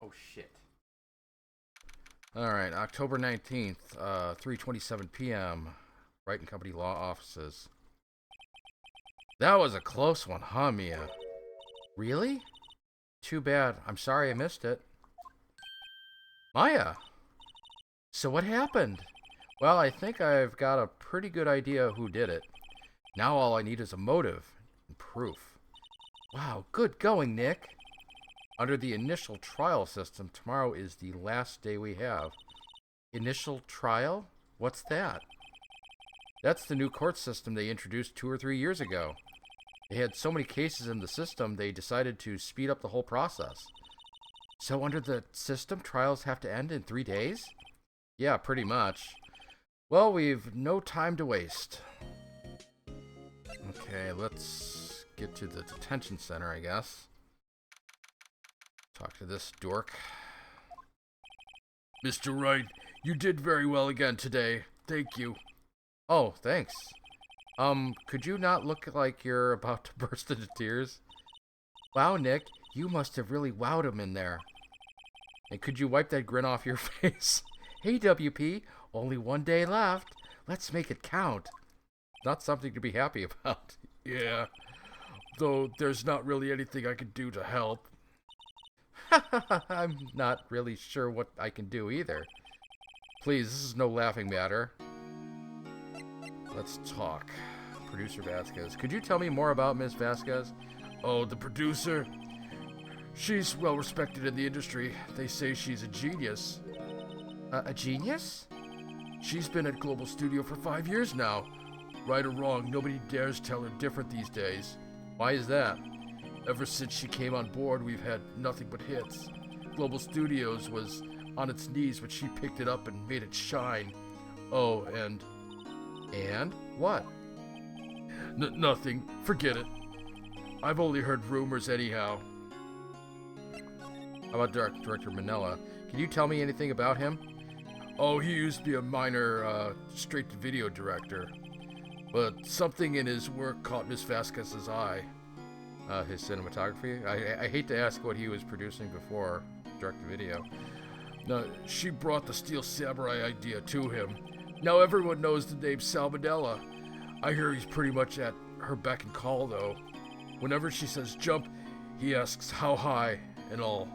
Oh, shit. Alright, October 19th, 3:27 p.m. Wright and Company Law Offices. That was a close one, huh, Mia? Really? Too bad. I'm sorry I missed it. Maya! So what happened? Well, I think I've got a pretty good idea who did it. Now all I need is a motive and proof. Wow, good going, Nick. Under the initial trial system, tomorrow is the last day we have. Initial trial? What's that? That's the new court system they introduced 2 or 3 years ago. They had so many cases in the system, they decided to speed up the whole process. So under the system, trials have to end in 3 days? Yeah, pretty much. Well, we've no time to waste. Okay, let's get to the detention center, I guess. Talk to this dork. Mr. Wright, you did very well again today. Thank you. Oh, thanks. Could you not look like you're about to burst into tears? Wow, Nick, you must have really wowed him in there. And could you wipe that grin off your face? Hey, WP, only 1 day left. Let's make it count. Not something to be happy about. Yeah, though there's not really anything I can do to help. I'm not really sure what I can do either. Please, this is no laughing matter. Let's talk. Producer Vasquez. Could you tell me more about Miss Vasquez? Oh, the producer? She's well respected in the industry. They say she's a genius. A genius? She's been at Global Studio for 5 years now. Right or wrong, nobody dares tell her different these days. Why is that? Ever since she came on board, we've had nothing but hits. Global Studios was on its knees when she picked it up and made it shine. Oh, and... And? What? Nothing. Forget it. I've only heard rumors anyhow. How about Director Manila? Can you tell me anything about him? Oh, he used to be a minor, straight-to-video director. But something in his work caught Miss Vasquez's eye. His cinematography? I hate to ask what he was producing before direct-to-video. No, she brought the Steel Samurai idea to him. Now everyone knows the name Salmonella. I hear he's pretty much at her beck and call, though. Whenever she says jump, he asks how high and all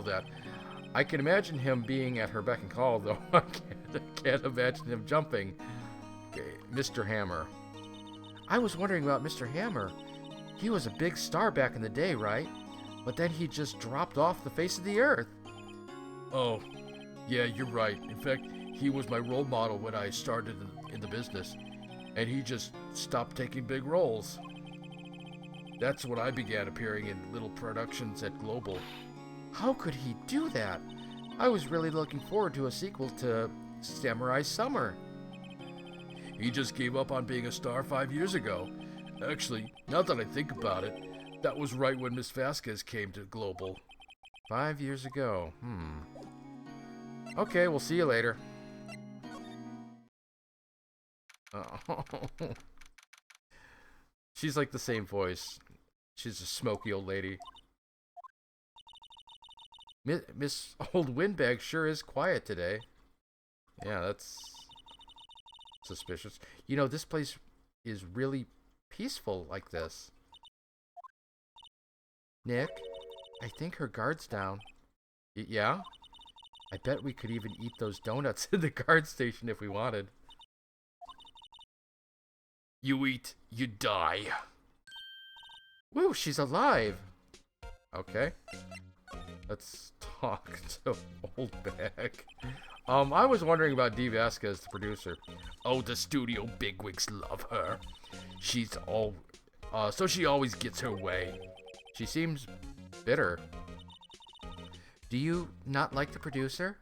that. I can imagine him being at her beck and call, though. I can't imagine him jumping. Okay, Mr. Hammer. I was wondering about Mr. Hammer. He was a big star back in the day, right? But then he just dropped off the face of the earth. Oh, yeah, you're right. In fact, he was my role model when I started in the business. And he just stopped taking big roles. That's when I began appearing in little productions at Global. How could he do that? I was really looking forward to a sequel to Samurai Summer. He just gave up on being a star 5 years ago. Actually, now that I think about it, that was right when Miss Vasquez came to Global. 5 years ago. Okay, we'll see you later. Oh. She's like the same voice. She's a smoky old lady. Miss Old Windbag sure is quiet today. Yeah, that's suspicious. You know, this place is really peaceful like this. Nick, I think her guard's down. Yeah? I bet we could even eat those donuts in the guard station if we wanted. You eat, you die. Woo, she's alive. Okay. Let's talk to Old Bag. I was wondering about Dee Vasquez, the producer. Oh, the studio bigwigs love her. So she always gets her way. She seems bitter. Do you not like the producer?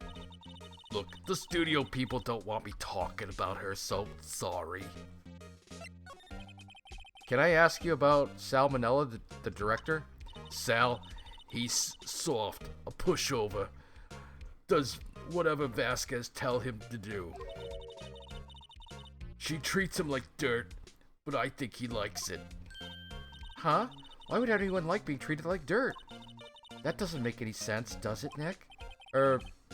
Look, the studio people don't want me talking about her, so sorry. Can I ask you about Salmonella, the director? Sal, he's soft, a pushover. Does whatever Vasquez tell him to do. She treats him like dirt, but I think he likes it. Huh? Why would anyone like being treated like dirt? That doesn't make any sense, does it, Nick?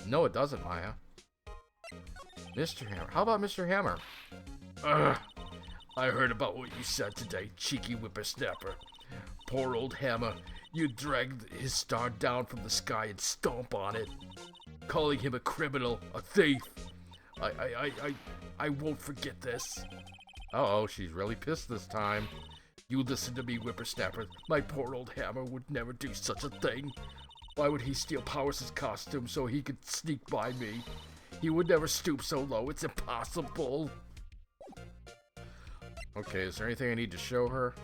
No it doesn't, Maya. Mr. Hammer. How about Mr. Hammer? Ugh. I heard about what you said today, cheeky whippersnapper. Poor old Hammer. You dragged his star down from the sky and stomp on it. Calling him a criminal, a thief. I won't forget this. Uh-oh, she's really pissed this time. You listen to me, whippersnapper. My poor old Hammer would never do such a thing. Why would he steal Powers' costume so he could sneak by me? He would never stoop so low. It's impossible. Okay, is there anything I need to show her?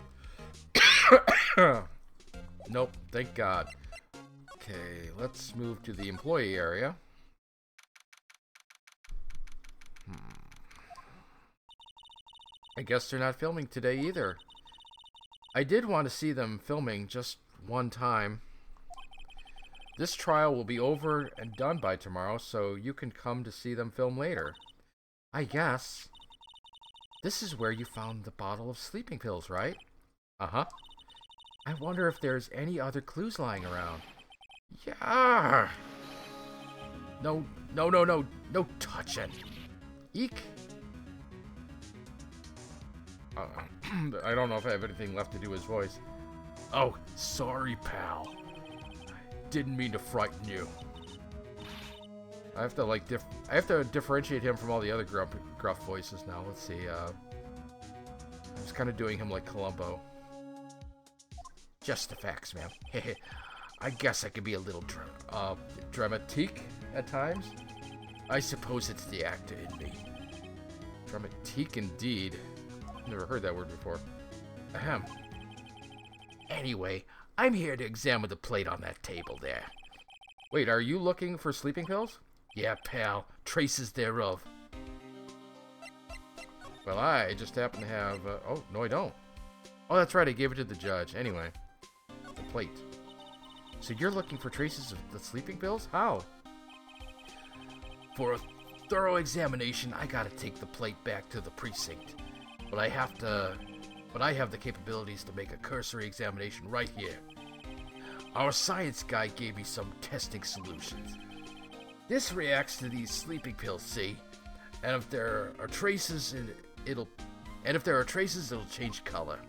Nope, thank God. Okay, let's move to the employee area. I guess they're not filming today either. I did want to see them filming just one time. This trial will be over and done by tomorrow, so you can come to see them film later. I guess. This is where you found the bottle of sleeping pills, right? Uh-huh. I wonder if there's any other clues lying around. Yeah. No touching. Eek. I don't know if I have anything left to do his voice. Oh, sorry, pal. Didn't mean to frighten you. I have to like I have to differentiate him from all the other gruff voices now. Let's see. I was kind of doing him like Columbo. Just the facts, man. I guess I could be a little dramatique at times. I suppose it's the actor in me. Dramatique indeed. Never heard that word before. Ahem. Anyway, I'm here to examine the plate on that table there. Wait, are you looking for sleeping pills? Yeah, pal. Traces thereof. Well, I just happen to have... oh, no, I don't. Oh, that's right. I gave it to the judge. Anyway. The plate. So you're looking for traces of the sleeping pills? How? For a thorough examination, I gotta take the plate back to the precinct. But I have the capabilities to make a cursory examination right here. Our science guy gave me some testing solutions. This reacts to these sleeping pills, see? And if there are traces, it'll change color.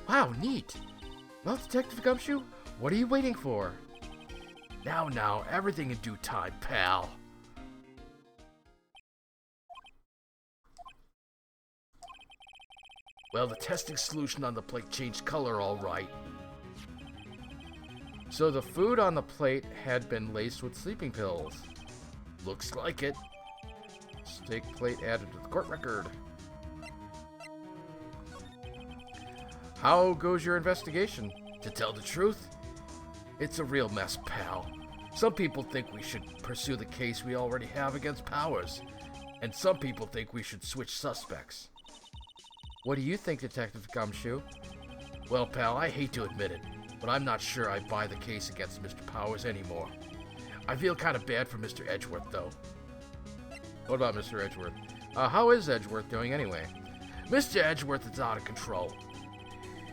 Wow, neat. Well, Detective Gumshoe, what are you waiting for? Now, everything in due time, pal. Well, the testing solution on the plate changed color all right. So the food on the plate had been laced with sleeping pills. Looks like it. Steak plate added to the court record. How goes your investigation? To tell the truth, it's a real mess, pal. Some people think we should pursue the case we already have against Powers, and some people think we should switch suspects. What do you think, Detective Gumshoe? Well, pal, I hate to admit it, but I'm not sure I buy the case against Mr. Powers anymore. I feel kind of bad for Mr. Edgeworth, though. What about Mr. Edgeworth? How is Edgeworth doing anyway? Mr. Edgeworth is out of control.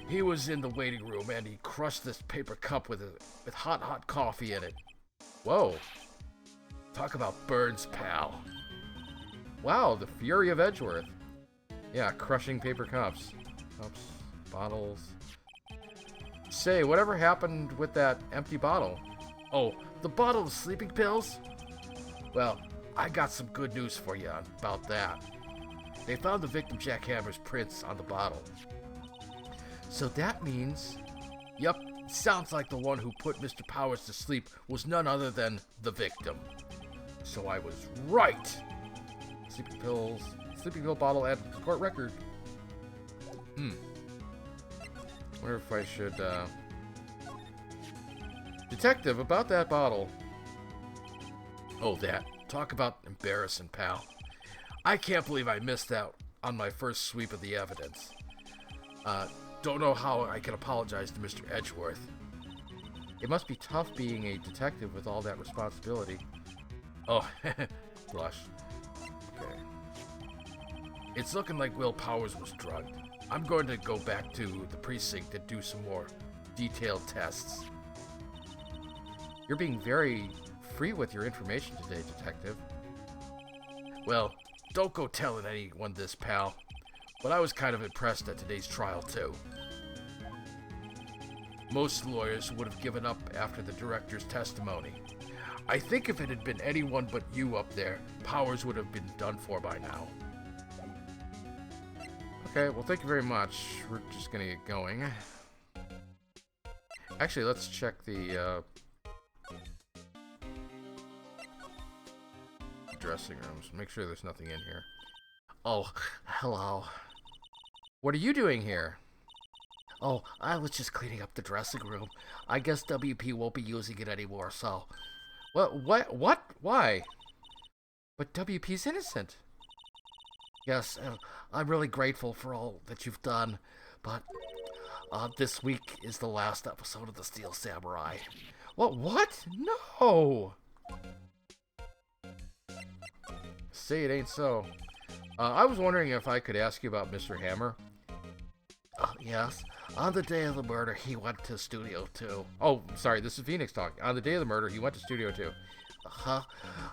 He was in the waiting room and he crushed this paper cup with hot coffee in it. Whoa. Talk about burns, pal. Wow, the fury of Edgeworth. Yeah, crushing paper cups. Cups, bottles. Say, whatever happened with that empty bottle? Oh, the bottle of sleeping pills? Well, I got some good news for you about that. They found the victim Jack Hammer's prints on the bottle. So that means... Yep, sounds like the one who put Mr. Powers to sleep was none other than the victim. So I was right. Sleeping pill bottle added to the court record. Wonder if I should, Detective, about that bottle. Oh, that. Talk about embarrassing, pal. I can't believe I missed out on my first sweep of the evidence. Don't know how I can apologize to Mr. Edgeworth. It must be tough being a detective with all that responsibility. Oh, blush. Okay. It's looking like Will Powers was drugged. I'm going to go back to the precinct and do some more detailed tests. You're being very free with your information today, Detective. Well, don't go telling anyone this, pal. But I was kind of impressed at today's trial, too. Most lawyers would have given up after the director's testimony. I think if it had been anyone but you up there, Powers would have been done for by now. Okay, well, thank you very much. We're just gonna get going. Actually, let's check the dressing rooms. Make sure there's nothing in here. Oh, hello. What are you doing here? Oh, I was just cleaning up the dressing room. I guess WP won't be using it anymore, so... What? Why? But WP's innocent. Yes, I'm really grateful for all that you've done, but this week is the last episode of The Steel Samurai. What? No! Say it ain't so. I was wondering if I could ask you about Mr. Hammer. Yes. On the day of the murder, he went to Studio 2. Oh, sorry, this is Phoenix talking. On the day of the murder, he went to Studio 2. Huh?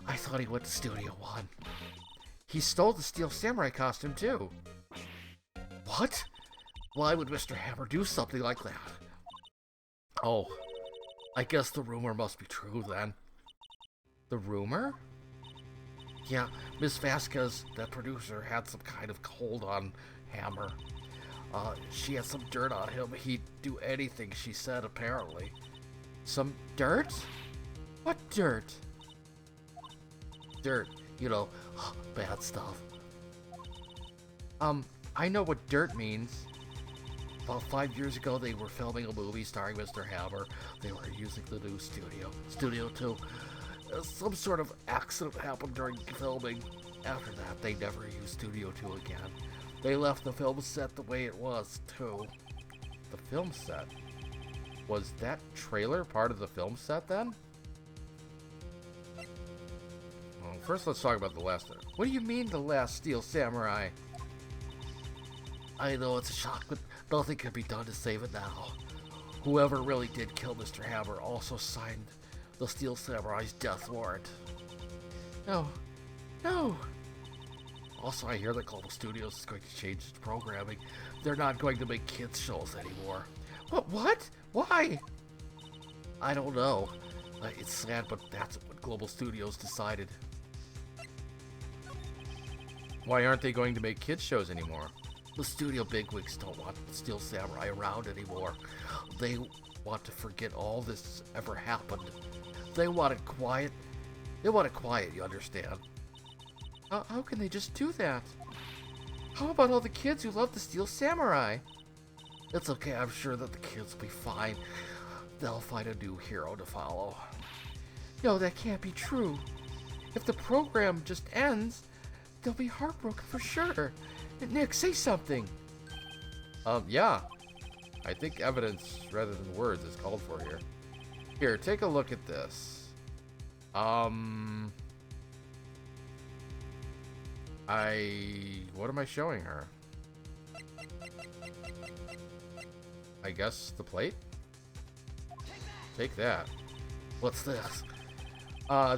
I thought he went to Studio 1. He stole the Steel Samurai costume, too. What? Why would Mr. Hammer do something like that? Oh, I guess the rumor must be true, then. The rumor? Yeah, Miss Vasquez, that producer, had some kind of hold on Hammer. She had some dirt on him. He'd do anything she said, apparently. Some dirt? What dirt? Dirt. You know, bad stuff. I know what dirt means. About 5 years ago, they were filming a movie starring Mr. Hammer. They were using the new studio, Studio 2. Some sort of accident happened during filming. After that, they never used Studio 2 again. They left the film set the way it was, too. The film set? Was that trailer part of the film set, then? Well, first let's talk about the last... What do you mean, the last Steel Samurai? I know it's a shock, but nothing can be done to save it now. Whoever really did kill Mr. Hammer also signed the Steel Samurai's death warrant. No. No! Also, I hear that Global Studios is going to change its programming. They're not going to make kids shows anymore. What? Why? I don't know. It's sad, but that's what Global Studios decided. Why aren't they going to make kids shows anymore? The studio bigwigs don't want Steel Samurai around anymore. They want to forget all this ever happened. They want it quiet. They want it quiet, you understand? How can they just do that? How about all the kids who love the Steel Samurai? It's okay, I'm sure that the kids will be fine. They'll find a new hero to follow. No, that can't be true. If the program just ends, they'll be heartbroken for sure. Nick, say something. Yeah. I think evidence rather than words is called for here. Here, take a look at this. What am I showing her? I guess the plate? Take that. What's this?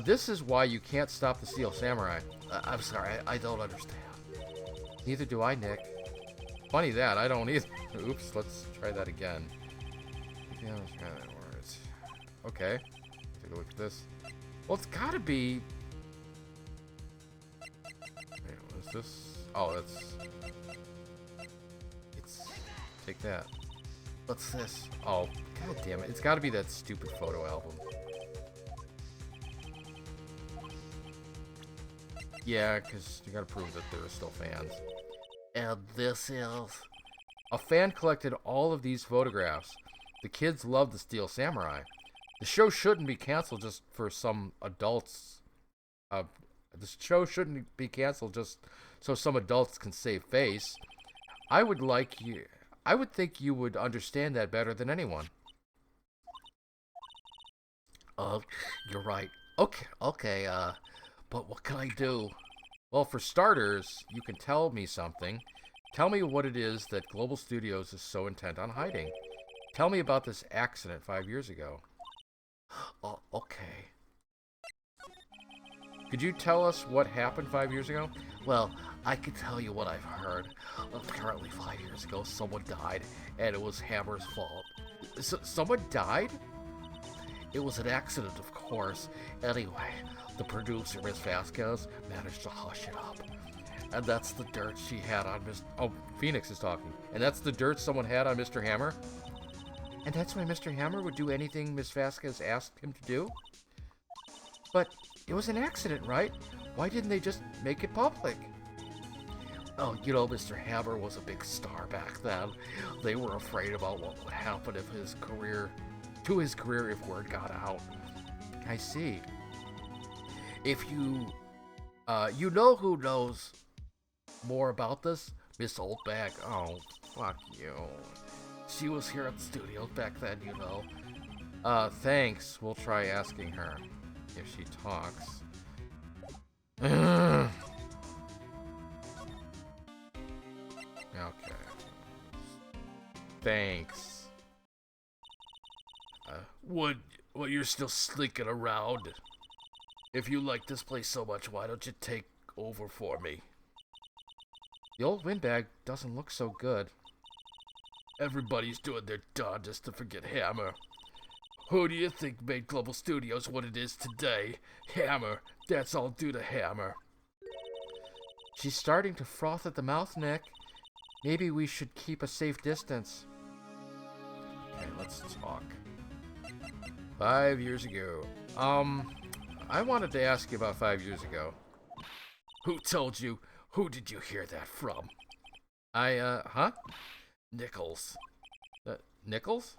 This is why you can't stop the Steel Samurai. I'm sorry, I don't understand. Neither do I, Nick. Funny that, I don't either. Oops, let's try that again. Yeah, let's try that words. Okay. Take a look at this. Well, it's gotta be... Wait, what is this? Oh, that's... It's... Take that. What's this? Oh, god damn it. It's gotta be that stupid photo album. Yeah, because you gotta prove that there are still fans. And this is... A fan collected all of these photographs. The kids love the Steel Samurai. The show shouldn't be canceled just for some adults. The show shouldn't be canceled just so some adults can save face. I would think you would understand that better than anyone. You're right. Okay, but what can I do? Well, for starters, you can tell me something. Tell me what it is that Global Studios is so intent on hiding. Tell me about this accident 5 years ago. Okay. Could you tell us what happened 5 years ago? Well, I can tell you what I've heard. Apparently 5 years ago, someone died, and it was Hammer's fault. Someone died? It was an accident, of course. Anyway, the producer, Miss Vasquez, managed to hush it up. And that's the dirt she had on Mr. Oh, Phoenix is talking. And that's the dirt someone had on Mr. Hammer? And that's why Mr. Hammer would do anything Miss Vasquez asked him to do? But it was an accident, right? Why didn't they just make it public? Oh, you know, Mr. Hammer was a big star back then. They were afraid about what would happen if his career if word got out. I see. If you know who knows more about this? Miss Oldbag. Oh, fuck you. She was here at the studio back then, you know. Thanks. We'll try asking her if she talks. Okay. Thanks. Well, you're still slinking around. If you like this place so much, why don't you take over for me? The old windbag doesn't look so good. Everybody's doing their darndest to forget Hammer. Who do you think made Global Studios what it is today? Hammer. That's all due to Hammer. She's starting to froth at the mouth, Nick. Maybe we should keep a safe distance. Okay, let's talk. 5 years ago. I wanted to ask you about 5 years ago. Who told you? Who did you hear that from? Huh? Nichols. Nichols?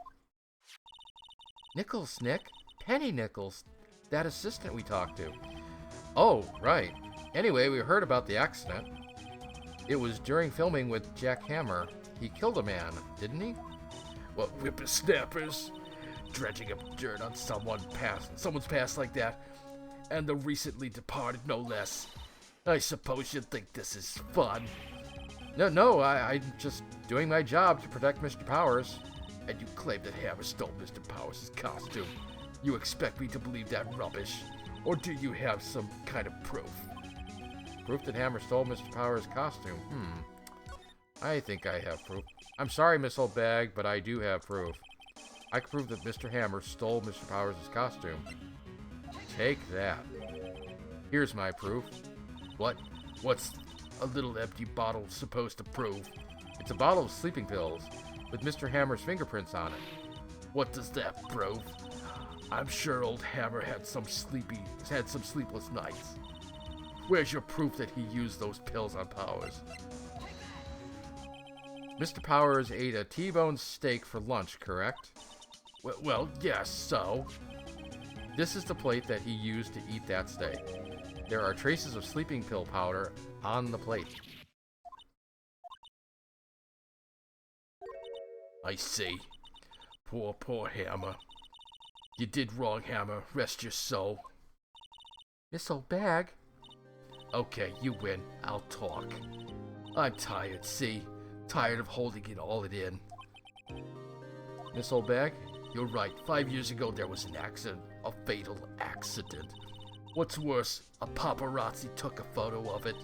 Nichols, Nick. Penny Nichols. That assistant we talked to. Oh, right. Anyway, we heard about the accident. It was during filming with Jack Hammer. He killed a man, didn't he? What whippersnappers? Dredging up dirt on someone's past like that. And the recently departed, no less. I suppose you think this is fun. No, I'm just doing my job to protect Mr. Powers. And you claim that Hammer stole Mr. Powers' costume. You expect me to believe that rubbish? Or do you have some kind of proof? Proof that Hammer stole Mr. Powers' costume? I think I have proof. I'm sorry, Miss Oldbag, but I do have proof. I can prove that Mr. Hammer stole Mr. Powers' costume. Take that. Here's my proof. What's a little empty bottle supposed to prove? It's a bottle of sleeping pills with Mr. Hammer's fingerprints on it. What does that prove? I'm sure old Hammer had some sleepless nights. Where's your proof that he used those pills on Powers? Mr. Powers ate a T-bone steak for lunch, correct? Well, yes, so? This is the plate that he used to eat that steak. There are traces of sleeping pill powder on the plate. I see. Poor Hammer. You did wrong, Hammer. Rest your soul. Miss Oldbag. Okay, you win. I'll talk. I'm tired, see? Tired of holding it all in. Miss Oldbag? You're right. 5 years ago, there was an accident. A fatal accident. What's worse, a paparazzi took a photo of it.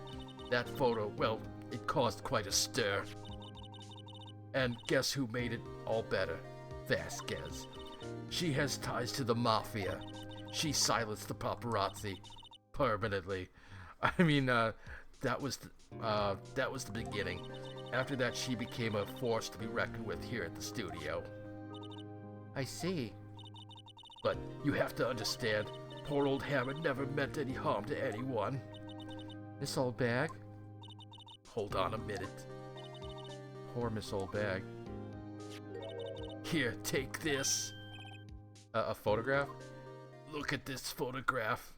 That photo, well, it caused quite a stir. And guess who made it all better? Vasquez. She has ties to the mafia. She silenced the paparazzi. Permanently. I mean, that was the beginning. After that, she became a force to be reckoned with here at the studio. I see. But you have to understand, poor old Hammer never meant any harm to anyone. Miss Oldbag? Hold on a minute. Poor Miss Oldbag. Here, take this. A photograph? Look at this photograph.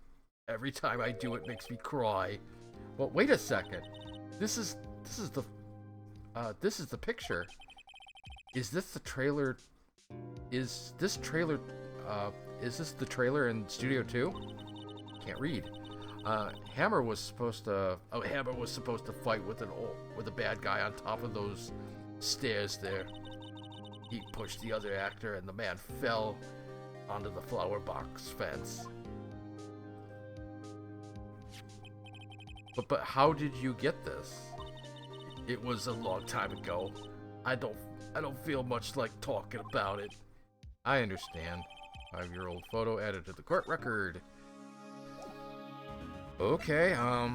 Every time I do it makes me cry. Well, wait a second. This is the picture. Is this the trailer? Is this the trailer in Studio 2? Can't read. Hammer was supposed to fight with a bad guy on top of those stairs there. He pushed the other actor and the man fell. onto the flower box fence. But how did you get this? It was a long time ago. I don't feel much like talking about it. I understand. 5-year-old photo added to the court record. Okay, I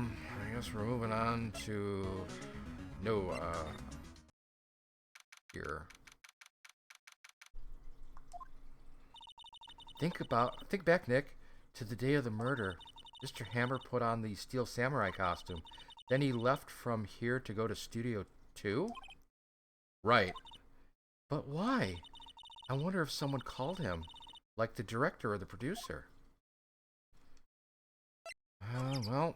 guess we're moving on to here. Think back, Nick, to the day of the murder. Mr. Hammer put on the Steel Samurai costume. Then he left from here to go to Studio 2? Right. But why? I wonder if someone called him, like the director or the producer. Well,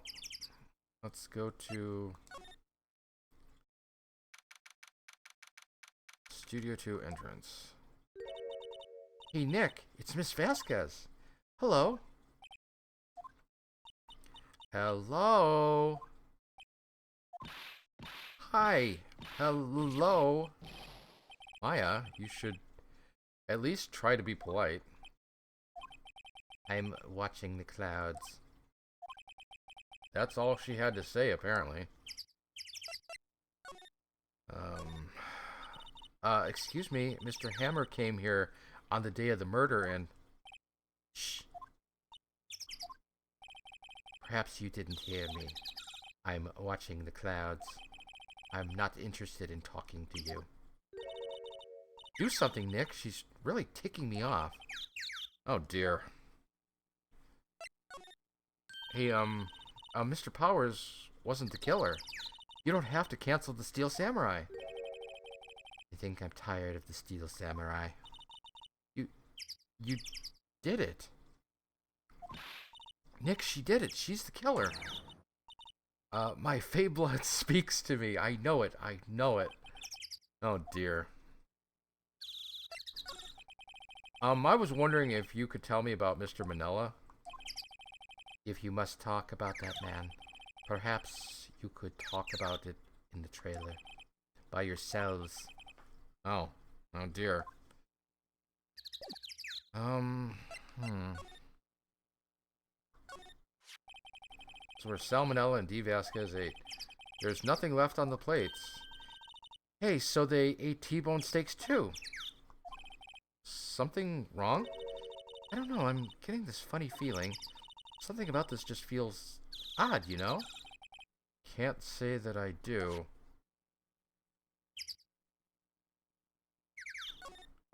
let's go to Studio 2 entrance. Hey, Nick, it's Miss Vasquez. Hello. Hello. Hi. Hello. Maya, you should at least try to be polite. I'm watching the clouds. That's all she had to say, apparently. Excuse me, Mr. Hammer came here on the day of the murder and... Shh. Perhaps you didn't hear me. I'm watching the clouds. I'm not interested in talking to you. Do something, Nick. She's really ticking me off. Oh, dear. Hey, Mr. Powers wasn't the killer. You don't have to cancel the Steel Samurai. I think I'm tired of the Steel Samurai. You did it. Nick, she did it. She's the killer. My Fey blood speaks to me. I know it. I know it. Oh, dear. I was wondering if you could tell me about Mr. Manila. If you must talk about that man, perhaps you could talk about it in the trailer. By yourselves. Oh. Oh, dear. So we're Salmonella and D. Vasquez ate. There's nothing left on the plates. Hey, so they ate T-bone steaks too. Something wrong? I don't know, I'm getting this funny feeling. Something about this just feels odd, you know? Can't say that I do.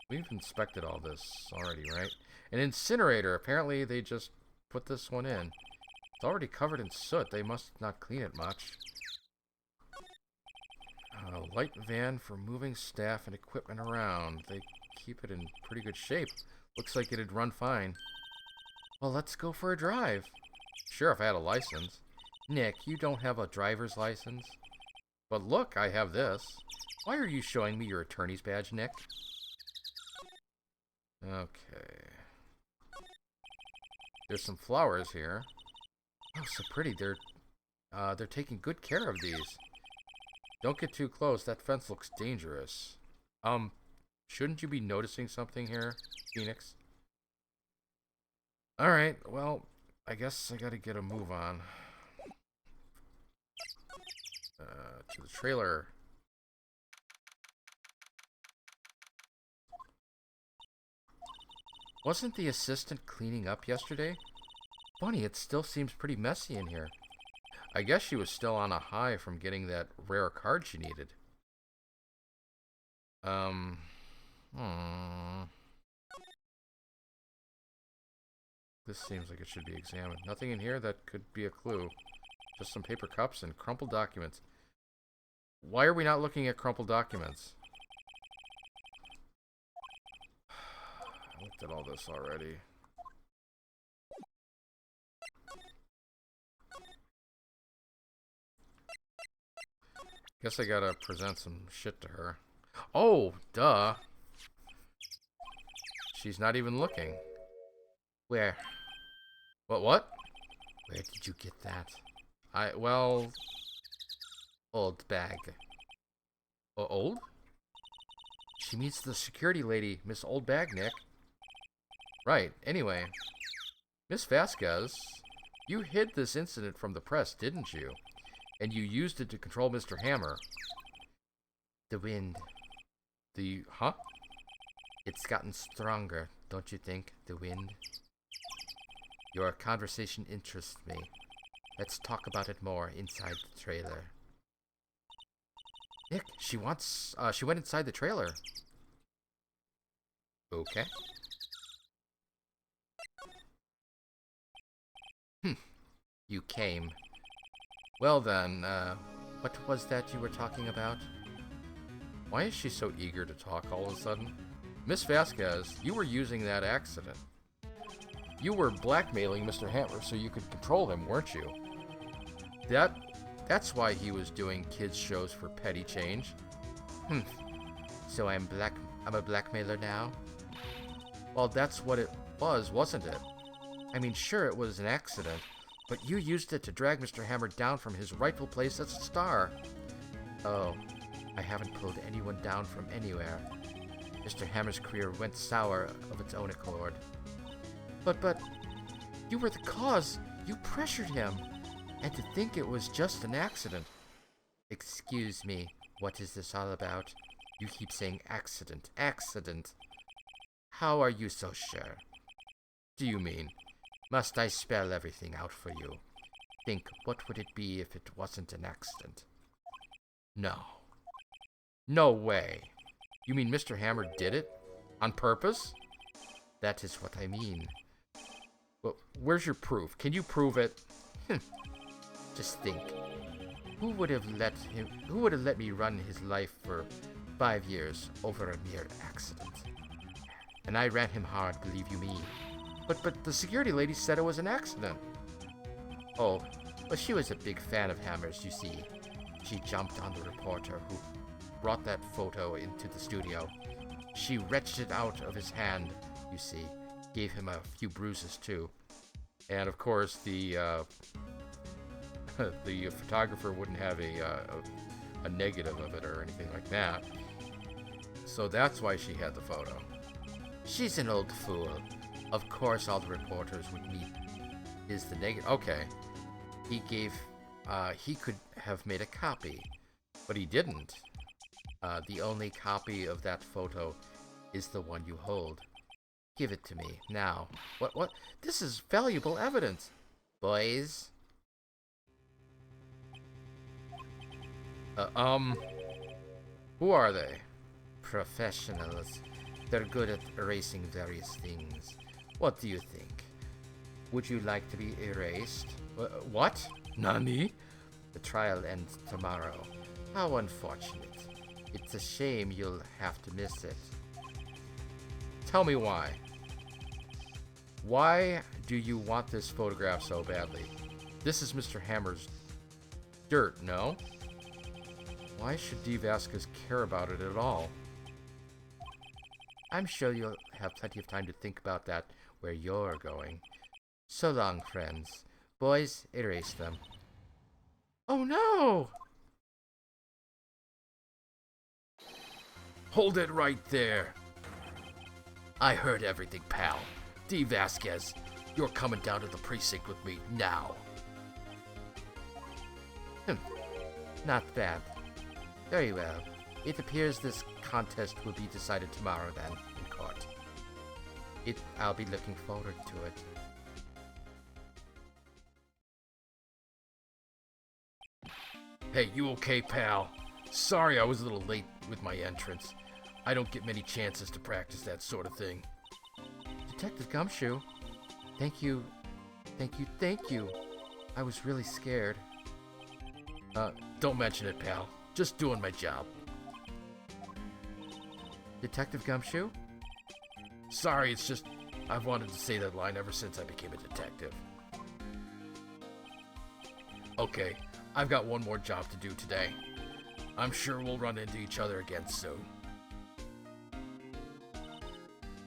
We've inspected all this already, right? An incinerator. Apparently they just put this one in. It's already covered in soot. They must not clean it much. A light van for moving staff and equipment around. They keep it in pretty good shape. Looks like it'd run fine. Well, let's go for a drive. Sure, if I had a license. Nick, you don't have a driver's license. But look, I have this. Why are you showing me your attorney's badge, Nick? Okay. There's some flowers here. Oh, so pretty. They're taking good care of these. Don't get too close. That fence looks dangerous. Shouldn't you be noticing something here, Phoenix? Alright, well, I guess I gotta get a move on. To the trailer. Wasn't the assistant cleaning up yesterday? Funny, it still seems pretty messy in here. I guess she was still on a high from getting that rare card she needed. This seems like it should be examined. Nothing in here that could be a clue. Just some paper cups and crumpled documents. Why are we not looking at crumpled documents? I looked at all this already. Guess I gotta present some shit to her. Oh, duh. She's not even looking. Where? What? Where did you get that? Well... Old bag. Old? She meets the security lady, Miss Old Bag, Nick. Right, anyway. Miss Vasquez, you hid this incident from the press, didn't you? And you used it to control Mr. Hammer. The wind. Huh? It's gotten stronger, don't you think? The wind. Your conversation interests me. Let's talk about it more inside the trailer. Nick, she went inside the trailer. Okay. You came. Well then, What was that you were talking about? why is she so eager to talk all of a sudden? Miss Vasquez, you were using that accident. You were blackmailing Mr. Hammer so you could control him, weren't you? That's why he was doing kids shows for petty change. So I'm a blackmailer now? Well, that's what it was, wasn't it? I mean, sure, it was an accident, but you used it to drag Mr. Hammer down from his rightful place as a star. Oh, I haven't pulled anyone down from anywhere. Mr. Hammer's career went sour of its own accord. But, you were the cause. You pressured him. And to think it was just an accident. Excuse me, what is this all about? You keep saying accident, accident. How are you so sure? Do you mean? Must I spell everything out for you? Think, what would it be if it wasn't an accident? No. No way. You mean Mr. Hammer did it? On purpose? That is what I mean. Well, where's your proof? Can you prove it? Just think. Who would have let me run his life for 5 years over a mere accident? And I ran him hard, believe you me. But the security lady said it was an accident. Oh, well, she was a big fan of Hammer's, you see. She jumped on the reporter who brought that photo into the studio. She wrenched it out of his hand, you see. Gave him a few bruises, too. And, of course, the photographer wouldn't have a negative of it or anything like that. So that's why she had the photo. She's an old fool. Of course all the reporters would need is the negative. Okay. He could have made a copy. But he didn't. The only copy of that photo is the one you hold. Give it to me, now. What? This is valuable evidence. Boys? Who are they? Professionals. They're good at erasing various things. What do you think? Would you like to be erased? What? Nani? The trial ends tomorrow. How unfortunate. It's a shame you'll have to miss it. Tell me why. Why do you want this photograph so badly? This is Mr. Hammer's dirt, no? Why should D. Vasquez care about it at all? I'm sure you'll have plenty of time to think about that where you're going. So long, friends. Boys, erase them. Oh no! Hold it right there. I heard everything, pal. D. Vasquez, you're coming down to the precinct with me now. Not bad. Very well. It appears this contest will be decided tomorrow then, in court. I'll be looking forward to it. Hey, you okay, pal? Sorry I was a little late with my entrance. I don't get many chances to practice that sort of thing. Detective Gumshoe, thank you. I was really scared. Don't mention it, pal. Just doing my job. Detective Gumshoe? Sorry, it's just I've wanted to say that line ever since I became a detective. Okay, I've got one more job to do today. I'm sure we'll run into each other again soon.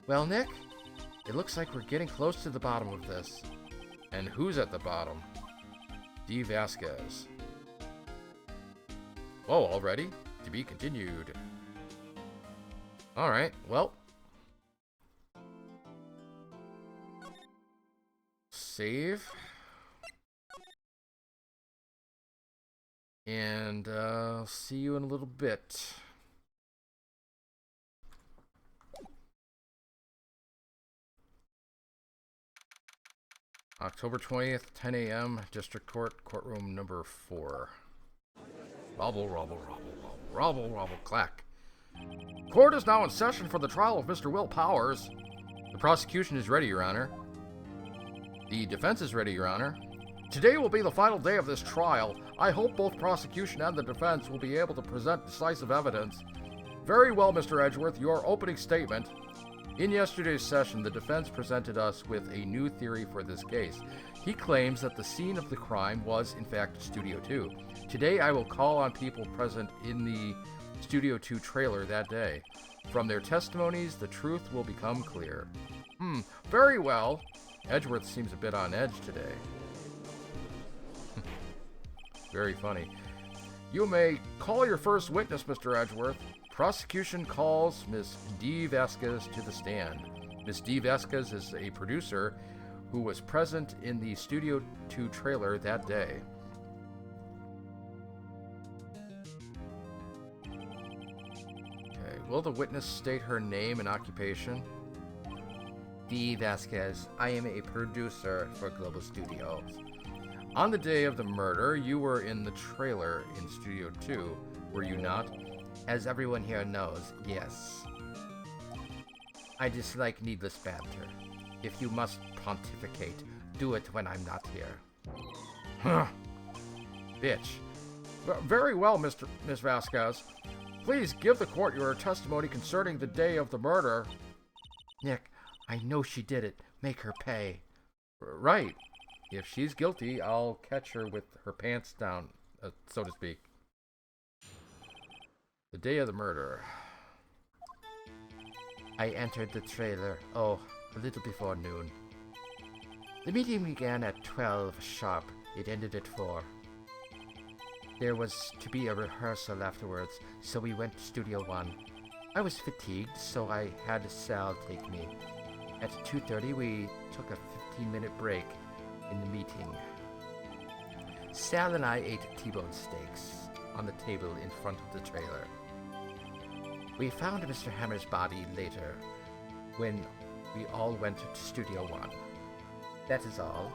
Well, Nick, it looks like we're getting close to the bottom of this. And who's at the bottom? D. Vasquez. Oh, already? To be continued. Alright, well. save. And I'll see you in a little bit. October 20th, 10 a.m., District Court, courtroom number 4. Robble, robble, robble, robble, robble, robble, clack. Court is now in session for the trial of Mr. Will Powers. The prosecution is ready, Your Honor. The defense is ready, Your Honor. Today will be the final day of this trial. I hope both prosecution and the defense will be able to present decisive evidence. Very well, Mr. Edgeworth, your opening statement. In yesterday's session, the defense presented us with a new theory for this case. He claims that the scene of the crime was, in fact, Studio 2. Today, I will call on people present in the Studio 2 trailer that day. From their testimonies, the truth will become clear. Very well. Edgeworth seems a bit on edge today. Very funny. You may call your first witness, Mr. Edgeworth. Prosecution calls Miss D. Vasquez to the stand. Miss D. Vasquez is a producer who was present in the Studio 2 trailer that day. Okay, will the witness state her name and occupation? D. Vasquez. I am a producer for Global Studios. On the day of the murder, you were in the trailer in Studio 2, were you not? As everyone here knows, yes. I dislike needless banter. If you must pontificate, do it when I'm not here. Huh. Bitch. Very well, Miss Vasquez. Please give the court your testimony concerning the day of the murder. Nick, I know she did it. Make her pay. Right. If she's guilty, I'll catch her with her pants down, so to speak. The day of the murder. I entered the trailer, a little before noon. The meeting began at 12 sharp. It ended at 4. There was to be a rehearsal afterwards, so we went to Studio 1. I was fatigued, so I had Sal take me. At 2:30, we took a 15-minute break in the meeting. Sal and I ate T-bone steaks on the table in front of the trailer. We found Mr. Hammer's body later, when we all went to Studio 1. That is all.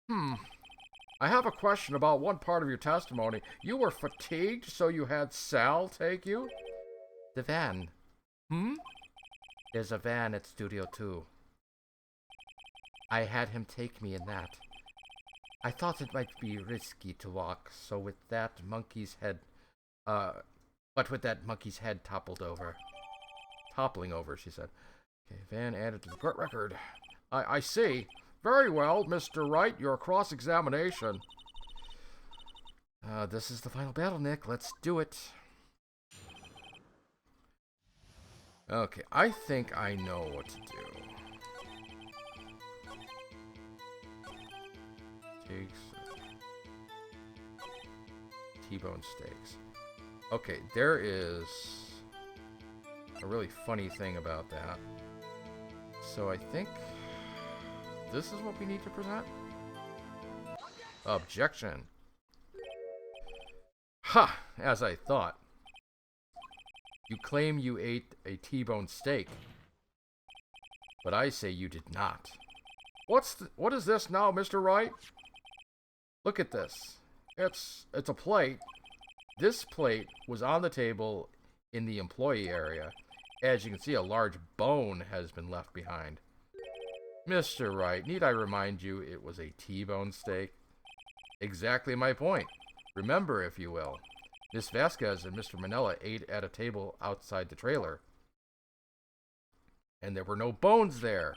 I have a question about one part of your testimony. You were fatigued, so you had Sal take you? The van. There's a van at Studio 2. I had him take me in that. I thought it might be risky to walk, so with that monkey's head, Toppling over, she said. Okay, van added to the court record. I see. Very well, Mr. Wright, your cross-examination. This is the final battle, Nick. Let's do it. Okay, I think I know what to do. T-bone steaks. Okay, there is a really funny thing about that. So I think this is what we need to present. Objection. Ha! As I thought. You claim you ate a T-bone steak, but I say you did not. What is this now, Mr. Wright? Look at this. It's a plate. This plate was on the table in the employee area. As you can see, a large bone has been left behind. Mr. Wright, need I remind you it was a T-bone steak? Exactly my point. Remember, if you will. Miss Vasquez and Mr. Manella ate at a table outside the trailer. And there were no bones there.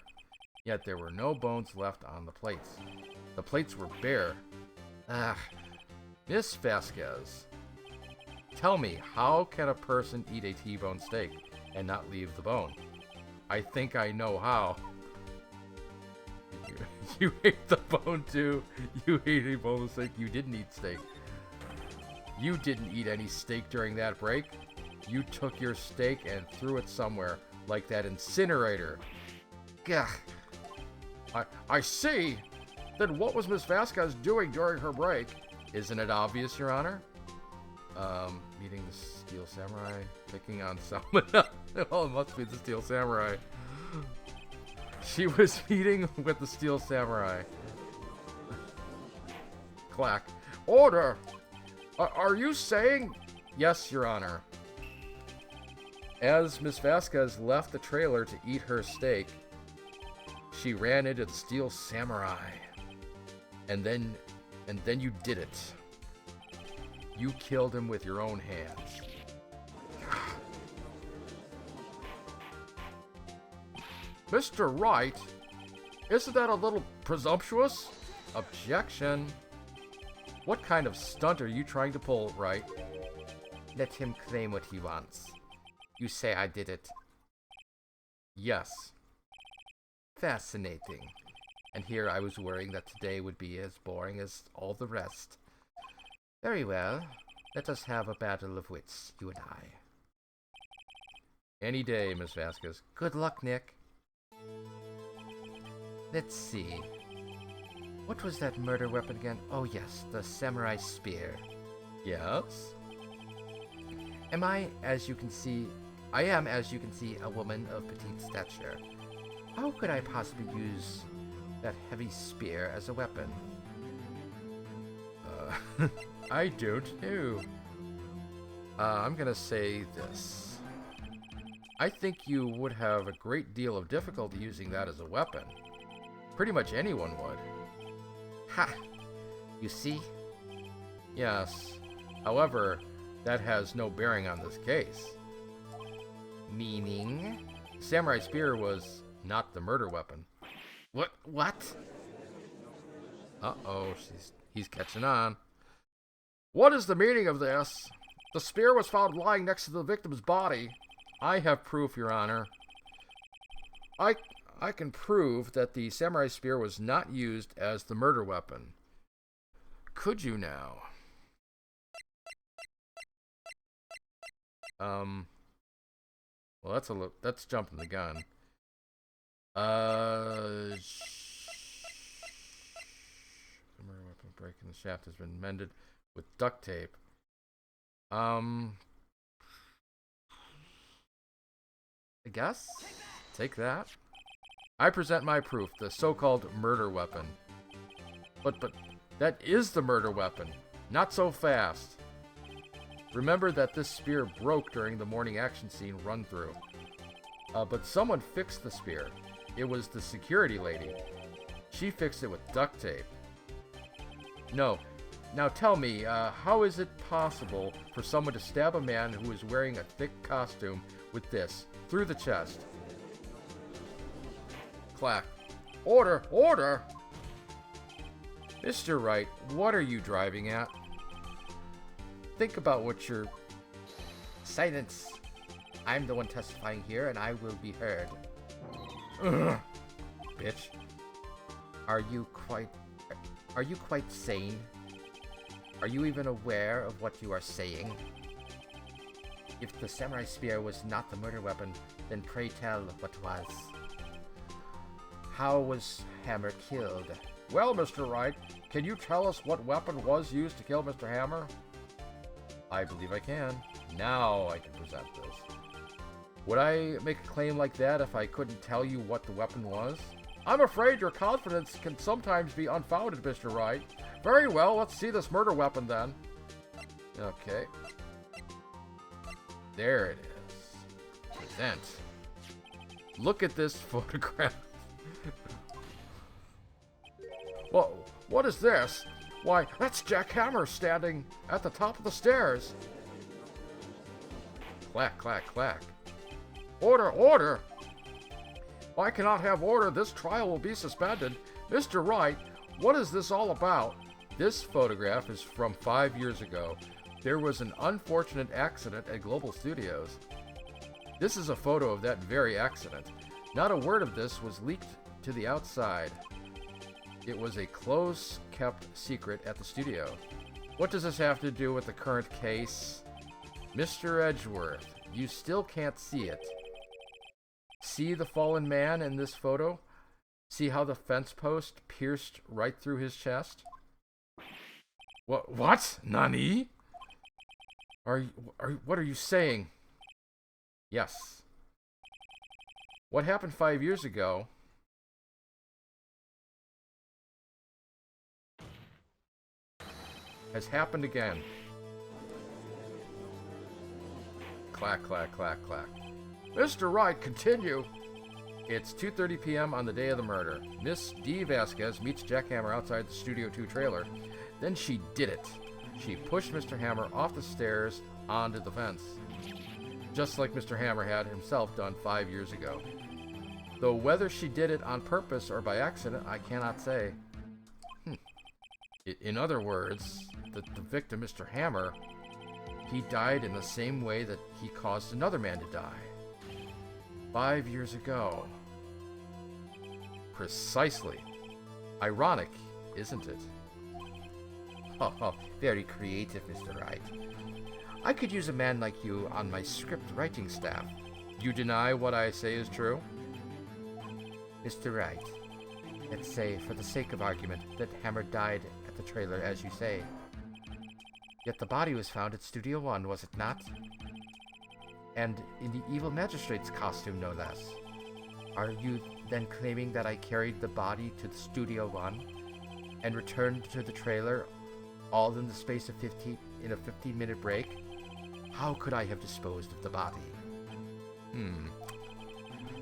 Yet there were no bones left on the plates. The plates were bare. Miss Vasquez, tell me, how can a person eat a T-bone steak and not leave the bone? I think I know how. You ate the bone too. You ate a boneless steak. You didn't eat steak. You didn't eat any steak during that break. You took your steak and threw it somewhere, like that incinerator. Gah. I see. Then what was Miss Vasquez doing during her break? Isn't it obvious, Your Honor? Meeting the Steel Samurai, picking on someone. Well, it must be the Steel Samurai. She was meeting with the Steel Samurai. Clack. Order! Are you saying... Yes, Your Honor. As Miss Vasquez left the trailer to eat her steak, she ran into the Steel Samurai. And then you did it. You killed him with your own hands. Mr. Wright, isn't that a little presumptuous? Objection. What kind of stunt are you trying to pull, Wright? Let him claim what he wants. You say I did it. Yes. Fascinating. And here I was worrying that today would be as boring as all the rest. Very well. Let us have a battle of wits, you and I. Any day, Miss Vasquez. Good luck, Nick. Let's see. What was that murder weapon again? Oh yes, the samurai spear. Yes? I am, as you can see, a woman of petite stature. How could I possibly use that heavy spear as a weapon? I don't know. I'm gonna say this. I think you would have a great deal of difficulty using that as a weapon. Pretty much anyone would. Ha! You see? Yes. However, that has no bearing on this case. Meaning? Samurai spear was not the murder weapon. What? Uh-oh, he's catching on. What is the meaning of this? The spear was found lying next to the victim's body. I have proof, Your Honor. I can prove that the samurai spear was not used as the murder weapon. Could you now? Well, that's jumping the gun. The murder weapon breaking the shaft has been mended with duct tape. I guess? Take that. I present my proof, the so-called murder weapon. But that is the murder weapon. Not so fast. Remember that this spear broke during the morning action scene run-through. But someone fixed the spear. It was the security lady. She fixed it with duct tape. No. Now tell me, how is it possible for someone to stab a man who is wearing a thick costume with this, through the chest? Clack. Order! Order! Mr. Wright, what are you driving at? Think about what you're... Silence! I'm the one testifying here, and I will be heard. Ugh. Bitch. Are you quite sane? Are you even aware of what you are saying? If the samurai spear was not the murder weapon, then pray tell what was. How was Hammer killed? Well, Mr. Wright, can you tell us what weapon was used to kill Mr. Hammer? I believe I can. Now I can present this. Would I make a claim like that if I couldn't tell you what the weapon was? I'm afraid your confidence can sometimes be unfounded, Mr. Wright. Very well, let's see this murder weapon then. Okay. There it is. Present. Look at this photograph. Well, what is this? Why, that's Jack Hammer standing at the top of the stairs. Clack, clack, clack. Order, order! I cannot have order. This trial will be suspended. Mr. Wright, what is this all about? This photograph is from 5 years ago. There was an unfortunate accident at Global Studios. This is a photo of that very accident. Not a word of this was leaked to the outside. It was a close-kept secret at the studio. What does this have to do with the current case? Mr. Edgeworth, you still can't see it. see the fallen man in this photo? See how the fence post pierced right through his chest? What? Nani? What are you saying? Yes. What happened 5 years ago has happened again. Clack, clack, clack, clack. Mr. Wright, continue. It's 2:30 p.m. on the day of the murder. Miss D. Vasquez meets Jack Hammer outside the Studio 2 trailer. Then she did it. She pushed Mr. Hammer off the stairs onto the fence, just like Mr. Hammer had himself done 5 years ago. Though whether she did it on purpose or by accident, I cannot say. In other words, the victim, Mr. Hammer, he died in the same way that he caused another man to die. 5 years ago. Precisely. Ironic, isn't it? Oh, very creative, Mr. Wright. I could use a man like you on my script writing staff. You deny what I say is true? Mr. Wright, let's say, for the sake of argument, that Hammer died at the trailer, as you say. Yet the body was found at Studio 1, was it not? And in the evil magistrate's costume, no less. Are you then claiming that I carried the body to the Studio 1 and returned to the trailer all in the space of 15-minute break? How could I have disposed of the body?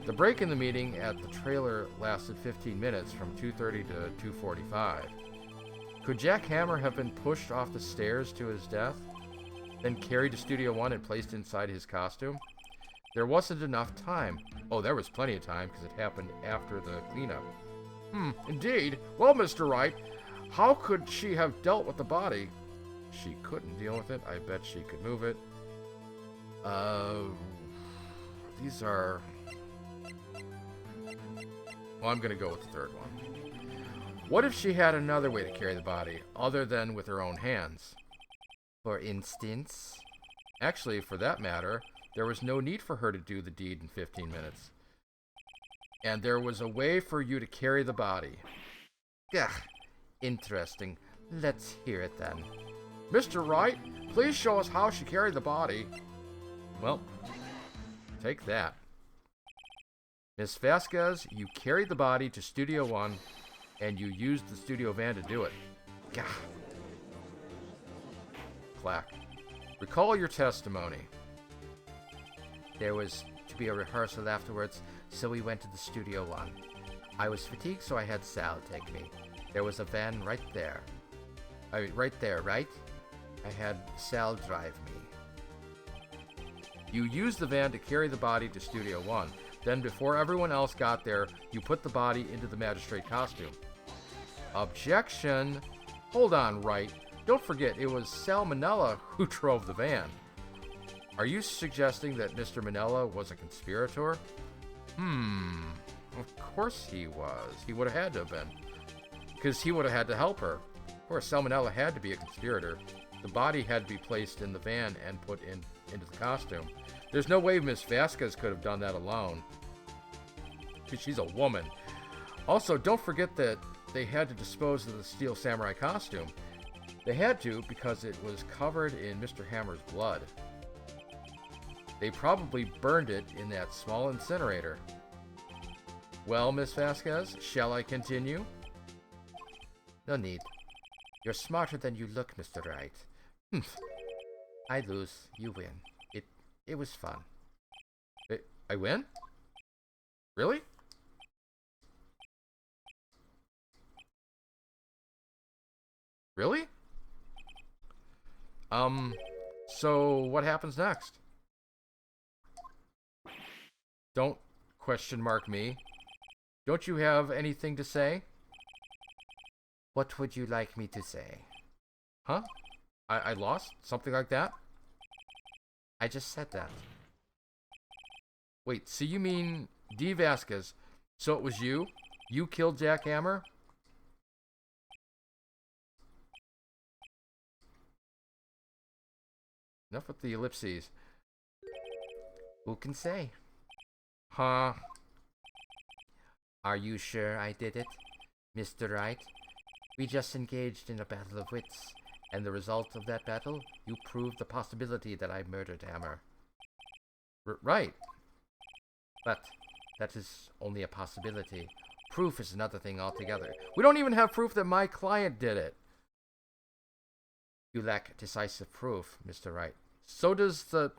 The break in the meeting at the trailer lasted 15 minutes from 2:30 to 2:45. Could Jack Hammer have been pushed off the stairs to his death, then carried to Studio 1 and placed inside his costume? There wasn't enough time. Oh, there was plenty of time because it happened after the cleanup. Indeed. Well, Mr. Wright, how could she have dealt with the body? She couldn't deal with it. I bet she could move it. These are... Well, I'm going to go with the third one. What if she had another way to carry the body, other than with her own hands? For instance? Actually, for that matter, there was no need for her to do the deed in 15 minutes. And there was a way for you to carry the body. Gah, interesting. Let's hear it then. Mr. Wright, please show us how she carried the body. Well, take that. Miss Vasquez, you carried the body to Studio 1, and you used the studio van to do it. Gah. Clack. Recall your testimony. There was to be a rehearsal afterwards, so we went to the Studio 1. I was fatigued, so I had Sal take me. There was a van right there. Right there, right? I had Sal drive me. You used the van to carry the body to Studio 1. Then, before everyone else got there, you put the body into the magistrate costume. Objection! Hold on, Wright. Don't forget, it was Sal Manella who drove the van. Are you suggesting that Mr. Manella was a conspirator? Of course he was. He would have had to have been. Because he would have had to help her. Of course, Sal Manella had to be a conspirator. The body had to be placed in the van and put into the costume. There's no way Miss Vasquez could have done that alone. She's a woman. Also, don't forget that they had to dispose of the Steel Samurai costume. They had to because it was covered in Mr. Hammer's blood. They probably burned it in that small incinerator. Well, Miss Vasquez, shall I continue? No need. You're smarter than you look, Mr. Wright. I lose, you win. It was fun. I win? Really? Really? So what happens next? Don't question mark me. Don't you have anything to say? What would you like me to say? Huh? I lost? Something like that? I just said that. Wait, so you mean D. Vasquez? So it was you? You killed Jack Hammer? Enough with the ellipses. Who can say? Huh? Are you sure I did it, Mr. Wright? We just engaged in a battle of wits, and the result of that battle, you proved the possibility that I murdered Hammer. Right. But that is only a possibility. Proof is another thing altogether. We don't even have proof that my client did it. You lack decisive proof, Mr. Wright. So does the...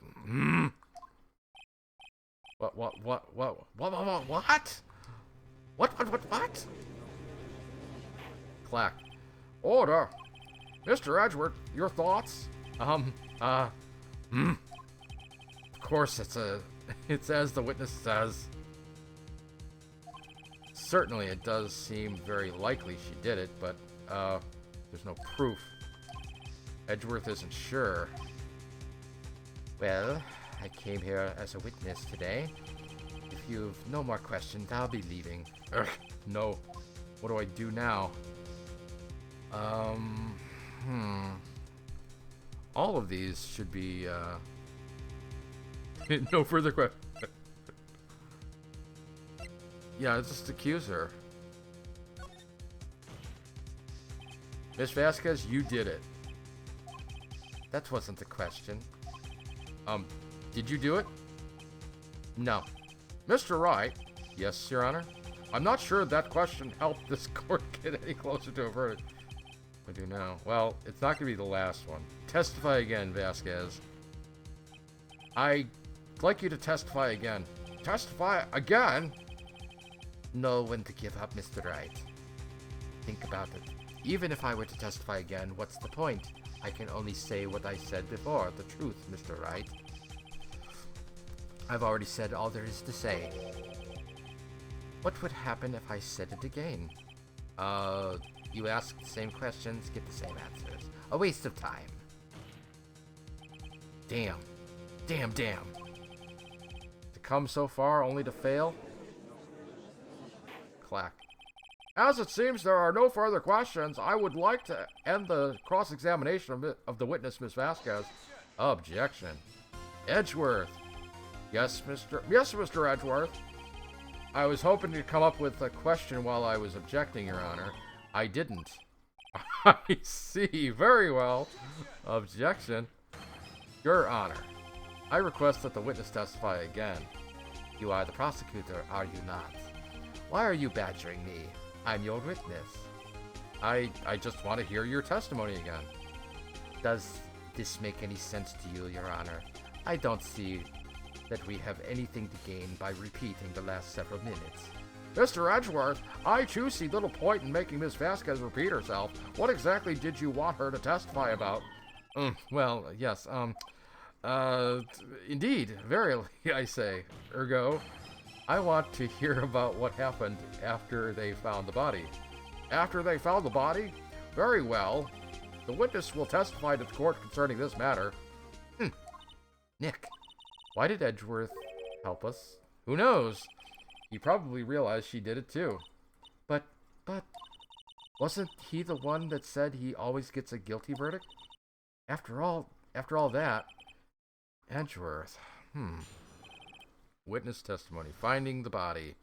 What? What? Clack. Order. Mr. Edgeworth, your thoughts? Of course it's as the witness says. Certainly it does seem very likely she did it, but, there's no proof. Edgeworth isn't sure. Well, I came here as a witness today. If you've no more questions, I'll be leaving. No. What do I do now? All of these should be, no further questions. Yeah, just accuse her. Miss Vasquez, you did it. That wasn't the question. Did you do it? No. Mr. Wright? Yes, Your Honor? I'm not sure that question helped this court get any closer to a verdict. What do I do now? Well, it's not going to be the last one. Testify again, Vasquez. I'd like you to testify again. Testify again? Know when to give up, Mr. Wright. Think about it. Even if I were to testify again, what's the point? I can only say what I said before, the truth, Mr. Wright. I've already said all there is to say. What would happen if I said it again? You ask the same questions, get the same answers. A waste of time. Damn. To come so far only to fail? Clack. As it seems there are no further questions, I would like to end the cross-examination of the witness, Miss Vasquez. Objection. Edgeworth. Yes, Mr. Edgeworth. I was hoping to come up with a question while I was objecting, Your Honor. I didn't. I see. Very well. Objection. Your Honor, I request that the witness testify again. You are the prosecutor, are you not? Why are you badgering me? I'm your witness. I just want to hear your testimony again. Does this make any sense to you, Your Honor? I don't see that we have anything to gain by repeating the last several minutes. Mr. Edgeworth, I too see little point in making Miss Vasquez repeat herself. What exactly did you want her to testify about? Well, yes, indeed, verily, I say. Ergo, I want to hear about what happened after they found the body. After they found the body? Very well. The witness will testify to the court concerning this matter. Nick. Why did Edgeworth help us? Who knows? He probably realized she did it too. But, wasn't he the one that said he always gets a guilty verdict? After all that, Edgeworth, Witness testimony. Finding the body.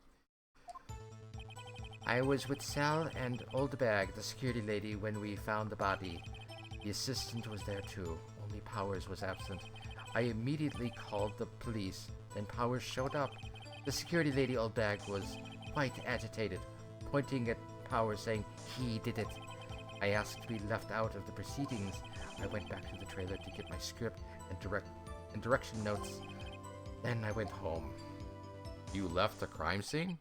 I was with Sal and Old Bag, the security lady, when we found the body. The assistant was there too, only Powers was absent. I immediately called the police, then Powers showed up. The security lady, Old Bag, was quite agitated, pointing at Powers saying he did it. I asked to be left out of the proceedings. I went back to the trailer to get my script and direction notes. Then I went home. You left the crime scene?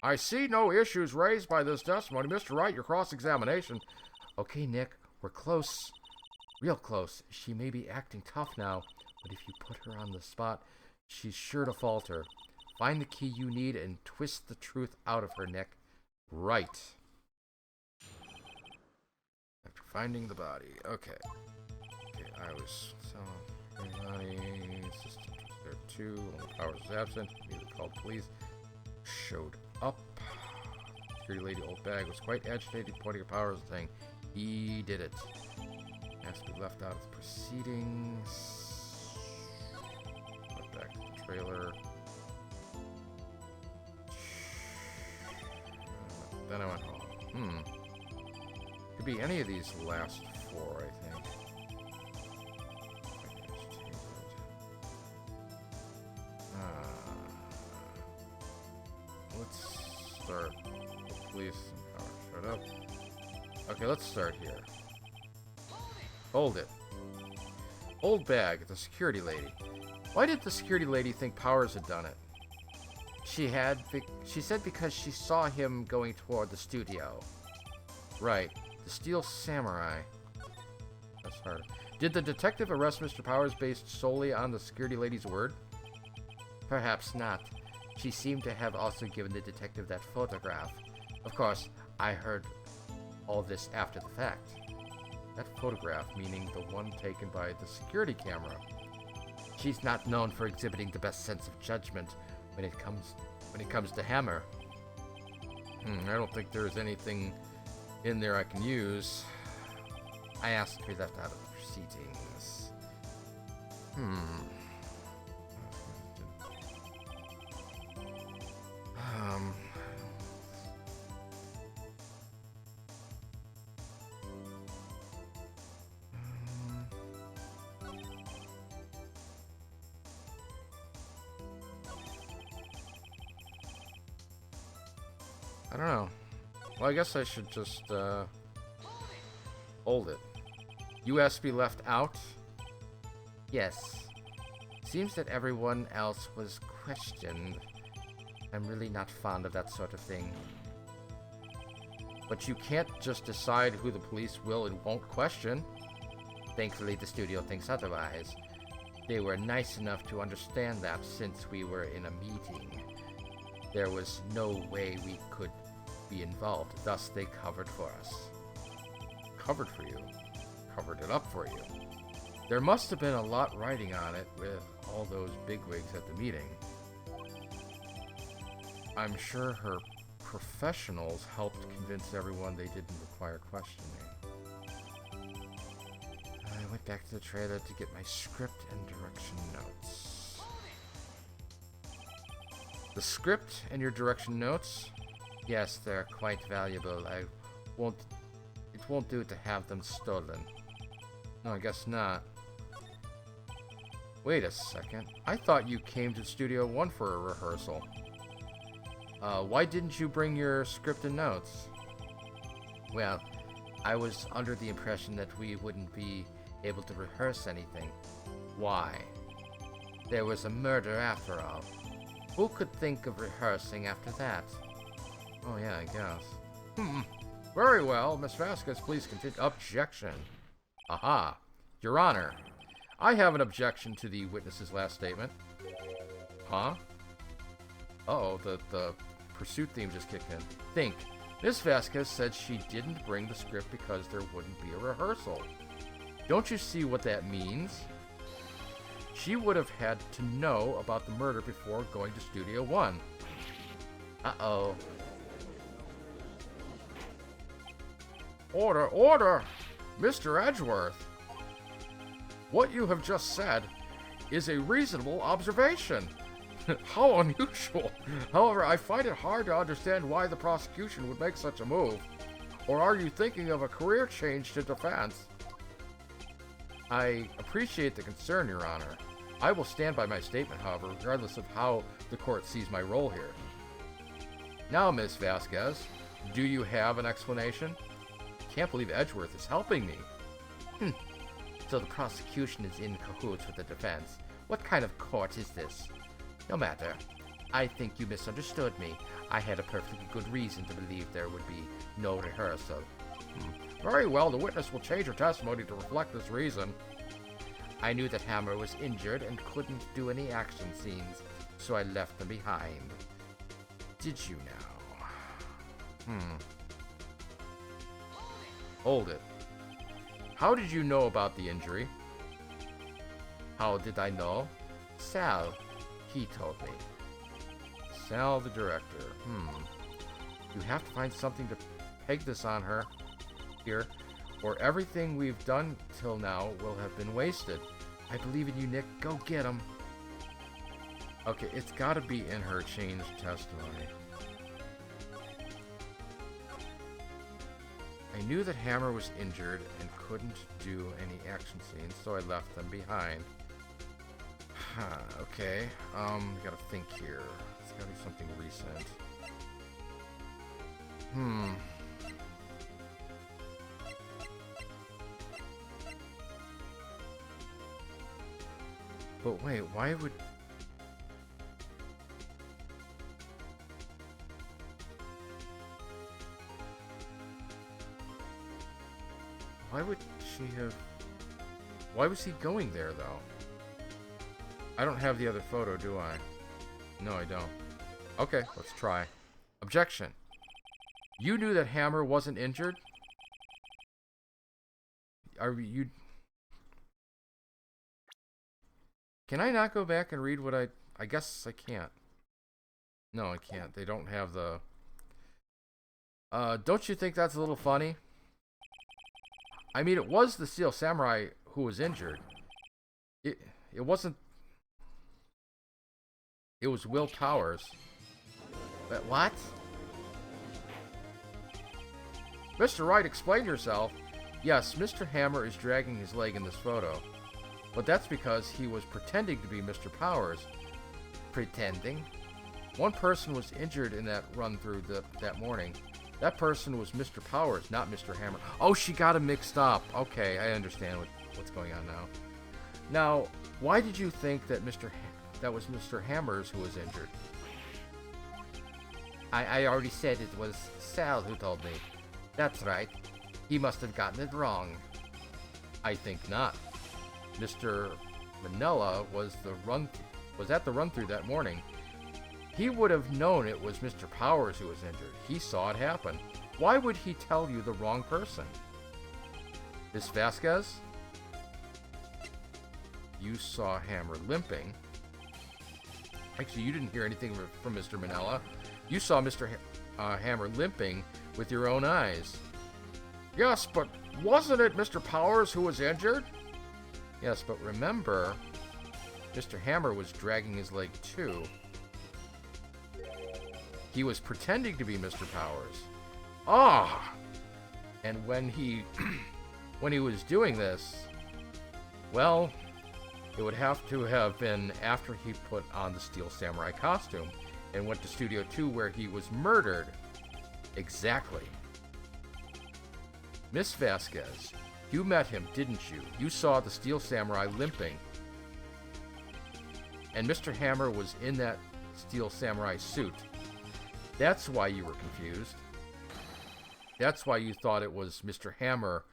I see no issues raised by this testimony. Mr. Wright, your cross-examination. Okay, Nick, we're close. Real close. She may be acting tough now, but if you put her on the spot, she's sure to falter. Find the key you need and twist the truth out of her, Nick. Right. After finding the body. Okay, I was... body, assistant was there too. Only Powers was absent. Immediately called police. Showed up. Security lady Old Bag was quite agitated, pointing at Powers and saying he did it. Has to be left out of the proceedings. Went back to the trailer. Then I went home. Could be any of these last 4, I think. Let's start. Police and power. Shut up. Okay, let's start here. Hold it. Old bag, the security lady. Why did the security lady think Powers had done it? She said because she saw him going toward the studio. Right. The Steel Samurai. That's hard. Did the detective arrest Mr. Powers based solely on the security lady's word? Perhaps not. She seemed to have also given the detective that photograph. Of course, I heard all this after the fact. That photograph, meaning the one taken by the security camera. She's not known for exhibiting the best sense of judgment when it comes to Hammer. I don't think there's anything in there I can use. I asked to be left out of the proceedings. I don't know. Well, I guess I should just, hold it. US be left out? Yes. Seems that everyone else was questioned. I'm really not fond of that sort of thing. But you can't just decide who the police will and won't question. Thankfully, the studio thinks otherwise. They were nice enough to understand that since we were in a meeting. There was no way we could be involved, thus they covered for us. Covered for you? Covered it up for you. There must have been a lot riding on it with all those bigwigs at the meeting. I'm sure her professionals helped convince everyone they didn't require questioning. I went back to the trailer to get my script and direction notes. The script and your direction notes? Yes, they're quite valuable. It won't do to have them stolen. No, I guess not. Wait a second. I thought you came to Studio One for a rehearsal. Why didn't you bring your script and notes? Well, I was under the impression that we wouldn't be able to rehearse anything. Why? There was a murder after all. Who could think of rehearsing after that? Oh yeah, I guess. Very well, Miss Vasquez, please continue. Objection. Aha. Your Honor, I have an objection to the witness's last statement. Huh? Uh-oh, the pursuit theme just kicked in. Think. Miss Vasquez said she didn't bring the script because there wouldn't be a rehearsal. Don't you see what that means? She would have had to know about the murder before going to Studio One. Uh-oh. Order, order! Mr. Edgeworth! What you have just said is a reasonable observation. How unusual. However, I find it hard to understand why the prosecution would make such a move. Or are you thinking of a career change to defense? I appreciate the concern, Your Honor. I will stand by my statement, however, regardless of how the court sees my role here. Now, Ms. Vasquez, do you have an explanation? Can't believe Edgeworth is helping me. So the prosecution is in cahoots with the defense. What kind of court is this? No matter. I think you misunderstood me. I had a perfectly good reason to believe there would be no rehearsal. Very well, the witness will change her testimony to reflect this reason. I knew that Hammer was injured and couldn't do any action scenes, so I left them behind. Did you now? Hold it. How did you know about the injury? How did I know? Sal. He told me. Sal, the director. You have to find something to peg this on her here, or everything we've done till now will have been wasted. I believe in you, Nick. Go get him. Okay, it's got to be in her changed testimony. I knew that Hammer was injured and couldn't do any action scenes, so I left them behind. Okay, gotta think here. It's gotta be something recent. But wait, why would... Why would she have... Why was he going there, though? I don't have the other photo, do I? No, I don't. Okay, let's try. Objection. You knew that Hammer wasn't injured? Are you... Can I not go back and read what I guess I can't. No, I can't. They don't have the... don't you think that's a little funny? I mean, it was the Steel Samurai who was injured. It wasn't... It was Will Powers. But what? Mr. Wright, explain yourself. Yes, Mr. Hammer is dragging his leg in this photo. But that's because he was pretending to be Mr. Powers. Pretending? One person was injured in that run-through that morning. That person was Mr. Powers, not Mr. Hammer. Oh, she got him mixed up. Okay, I understand what's going on now. Now, why did you think that that was Mr. Hammers who was injured? I already said it was Sal who told me. That's right. He must have gotten it wrong. I think not. Mr. Manila was at the run-through that morning. He would have known it was Mr. Powers who was injured. He saw it happen. Why would he tell you the wrong person? Miss Vasquez? You saw Hammer limping. Actually, you didn't hear anything from Mr. Manila. You saw Mr. Hammer limping with your own eyes. Yes, but wasn't it Mr. Powers who was injured? Yes, but remember, Mr. Hammer was dragging his leg too. He was pretending to be Mr. Powers. Ah! And when he was doing this, well, it would have to have been after he put on the Steel Samurai costume and went to Studio 2 where he was murdered. Exactly. Miss Vasquez, you met him, didn't you? You saw the Steel Samurai limping. And Mr. Hammer was in that Steel Samurai suit. That's why you were confused. That's why you thought it was Mr. Hammer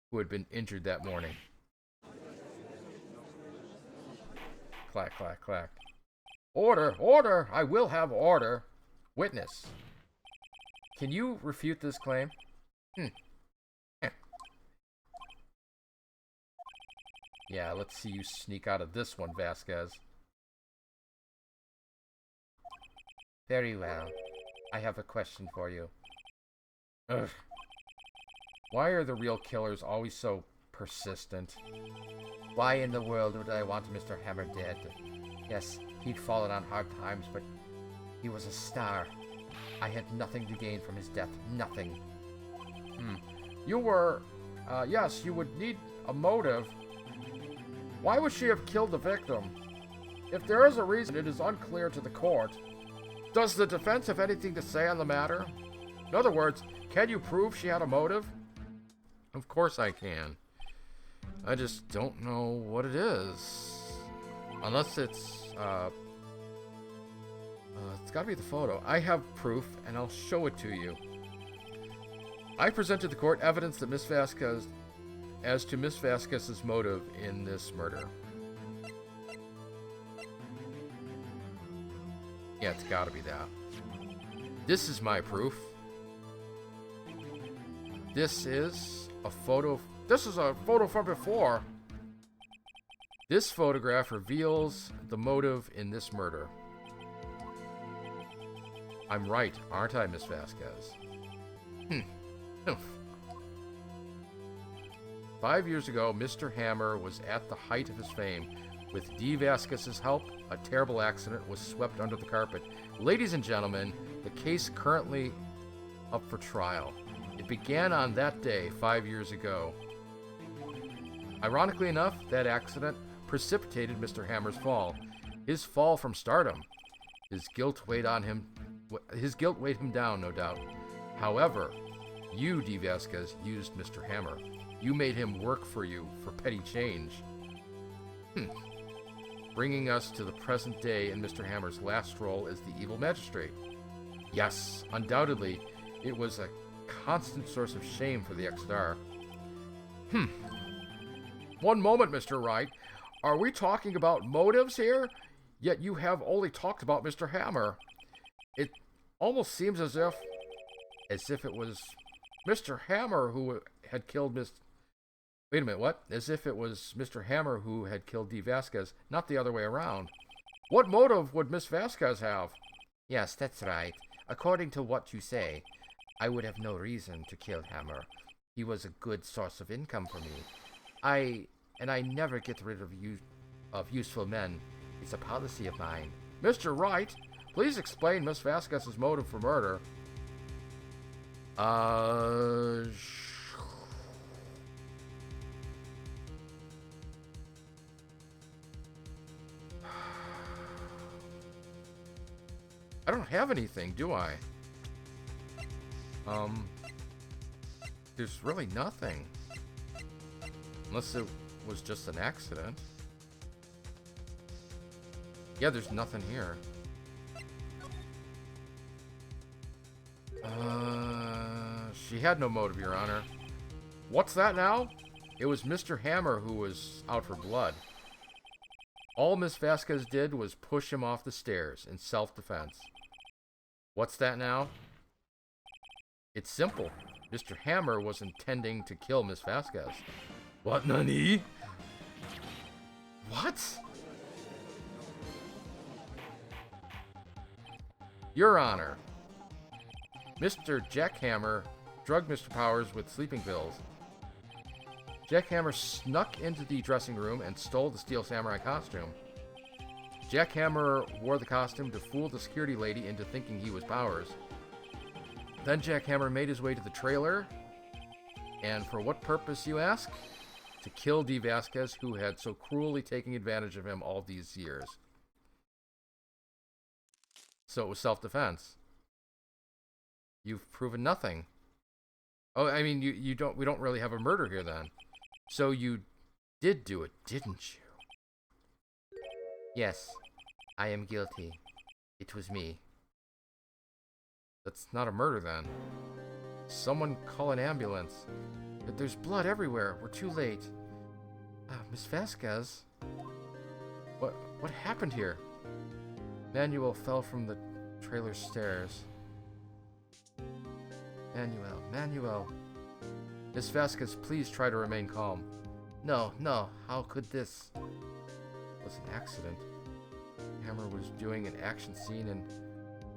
who had been injured that morning. Clack, clack, clack. Order! Order! I will have order! Witness. Can you refute this claim? Yeah, let's see you sneak out of this one, Vasquez. Very well. I have a question for you. Ugh. Why are the real killers always so persistent? Why in the world would I want Mr. Hammer dead? Yes, he'd fallen on hard times, but he was a star. I had nothing to gain from his death. Nothing. You were... yes, you would need a motive. Why would she have killed the victim? If there is a reason, it is unclear to the court. Does the defense have anything to say on the matter? In other words, can you prove she had a motive? Of course I can. I just don't know what it is. Unless it's gotta be the photo. I have proof, and I'll show it to you. I present to the court evidence that Miss Vasquez, as to Miss Vasquez's motive in this murder. Yeah, it's gotta be that. This is my proof. This is a photo. This is a photo from before. This photograph reveals the motive in this murder. I'm right, aren't I, Miss Vasquez? 5 years ago, Mr. Hammer was at the height of his fame. With D. Vasquez's help, a terrible accident was swept under the carpet. Ladies and gentlemen, the case currently up for trial. It began on that day 5 years ago. Ironically enough, that accident precipitated Mr. Hammer's fall. His fall from stardom. His guilt weighed him down, no doubt. However, you, D. Vasquez, used Mr. Hammer. You made him work for you for petty change. Bringing us to the present day in Mr. Hammer's last role as the evil magistrate. Yes, undoubtedly, it was a constant source of shame for the XR. One moment, Mr. Wright. Are we talking about motives here? Yet you have only talked about Mr. Hammer. It almost seems as if it was Mr. Hammer who had killed Miss... Wait a minute, what? As if it was Mr. Hammer who had killed D. Vasquez, not the other way around. What motive would Miss Vasquez have? Yes, that's right. According to what you say, I would have no reason to kill Hammer. He was a good source of income for me. I never get rid of useful men. It's a policy of mine. Mr. Wright, please explain Miss Vasquez's motive for murder. I don't have anything, do I? There's really nothing. Unless it was just an accident. Yeah, there's nothing here. She had no motive, Your Honor. What's that now? It was Mr. Hammer who was out for blood. All Miss Vasquez did was push him off the stairs in self-defense. What's that now? It's simple. Mr. Hammer was intending to kill Miss Vasquez. What, nani? What? Your Honor, Mr. Jack Hammer drugged Mr. Powers with sleeping pills. Jack Hammer snuck into the dressing room and stole the Steel Samurai costume. Jack Hammer wore the costume to fool the security lady into thinking he was Powers. Then Jack Hammer made his way to the trailer. And for what purpose, you ask? To kill D. Vasquez, who had so cruelly taken advantage of him all these years. So it was self-defense. You've proven nothing. Oh, I mean, we don't really have a murder here then. So you did do it, didn't you? Yes, I am guilty. It was me. That's not a murder then. Someone call an ambulance. There's blood everywhere. We're too late. Miss Vasquez? What happened here? Manuel fell from the trailer stairs. Manuel. Miss Vasquez, please try to remain calm. No, how could this? It was an accident. Hammer was doing an action scene and...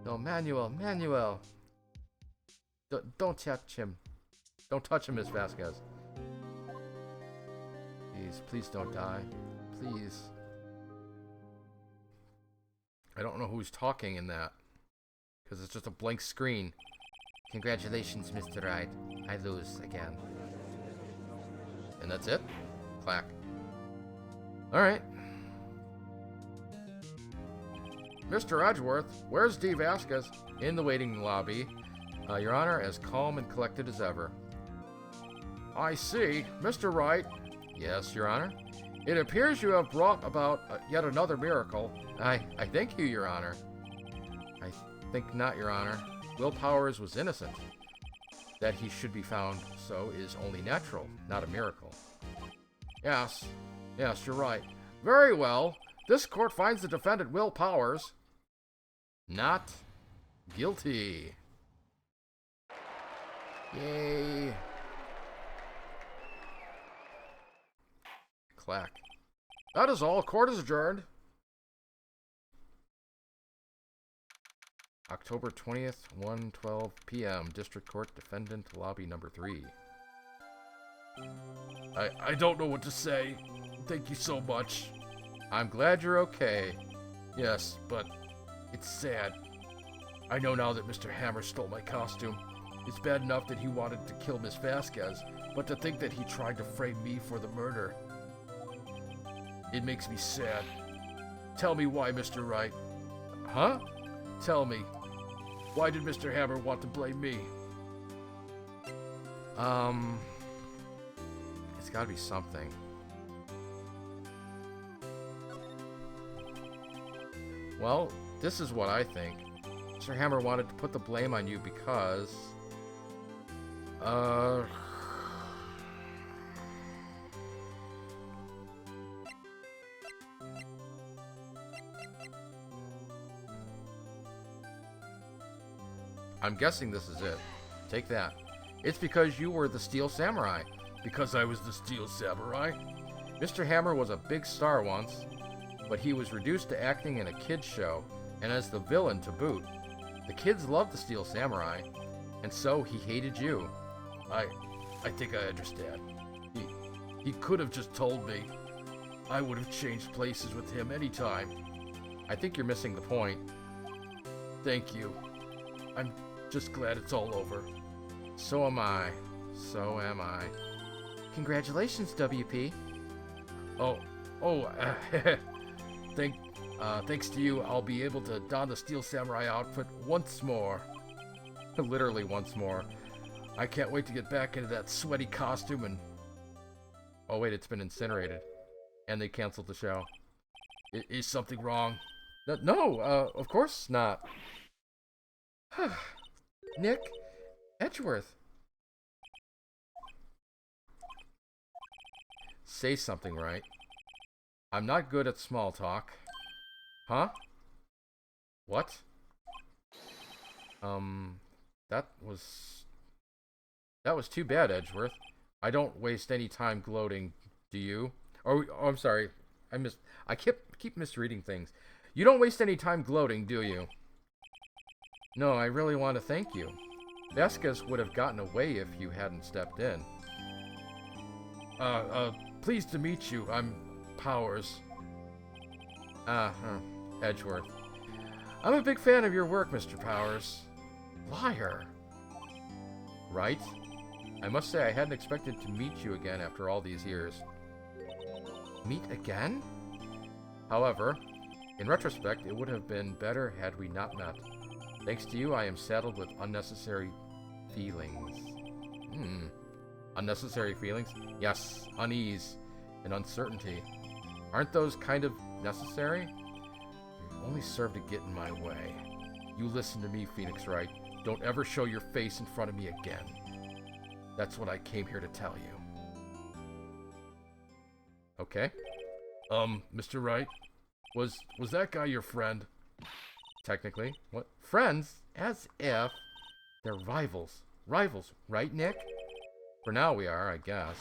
No, Manuel! Don't touch him. Don't touch him, Miss Vasquez. Please don't die. Please. I don't know who's talking in that. Because it's just a blank screen. Congratulations, Mr. Wright. I lose again. And that's it? Clack. Alright. Mr. Edgeworth, where's D. Vasquez? In the waiting lobby. Your Honor, as calm and collected as ever. I see. Mr. Wright. Yes, Your Honor. It appears you have brought about yet another miracle. I thank you, Your Honor. I think not, Your Honor. Will Powers was innocent. That he should be found so is only natural, not a miracle. Yes, you're right. Very well. This court finds the defendant, Will Powers, not guilty. Yay. Clack. That is all. Court is adjourned. October 20th, 1:12 p.m. District Court, Defendant, Lobby Number 3. I don't know what to say. Thank you so much. I'm glad you're okay. Yes, but it's sad. I know now that Mr. Hammer stole my costume. It's bad enough that he wanted to kill Miss Vasquez, but to think that he tried to frame me for the murder. It makes me sad. Tell me why, Mr. Wright. Huh? Tell me. Why did Mr. Hammer want to blame me? It's gotta be something. Well, this is what I think. Mr. Hammer wanted to put the blame on you because... I'm guessing this is it. Take that. It's because you were the Steel Samurai. Because I was the Steel Samurai? Mr. Hammer was a big star once, but he was reduced to acting in a kids show, and as the villain to boot. The kids loved the Steel Samurai, and so he hated you. I think I understand. He could have just told me. I would have changed places with him anytime. I think you're missing the point. Thank you. I'm just glad it's all over. So am I. So am I. Congratulations, WP. Thanks to you, I'll be able to don the Steel Samurai outfit once more. Literally once more. I can't wait to get back into that sweaty costume and... Oh wait, it's been incinerated. And they canceled the show. Is something wrong? No, of course not. Nick Edgeworth. Say something, right? I'm not good at small talk. Huh? What? That was too bad, Edgeworth. I don't waste any time gloating, do you? Oh, I'm sorry. I keep misreading things. You don't waste any time gloating, do you? No, I really want to thank you. Vasquez would have gotten away if you hadn't stepped in. Pleased to meet you. I'm Powers. Edgeworth. I'm a big fan of your work, Mr. Powers. Liar. Right? I must say I hadn't expected to meet you again after all these years. Meet again? However, in retrospect, it would have been better had we not met. Thanks to you, I am saddled with unnecessary feelings. Unnecessary feelings? Yes, unease and uncertainty. Aren't those kind of necessary? They only serve to get in my way. You listen to me, Phoenix Wright. Don't ever show your face in front of me again. That's what I came here to tell you. Okay. Mr. Wright, was that guy your friend? Technically. What? Friends? As if. They're rivals. Rivals, right, Nick? For now we are, I guess.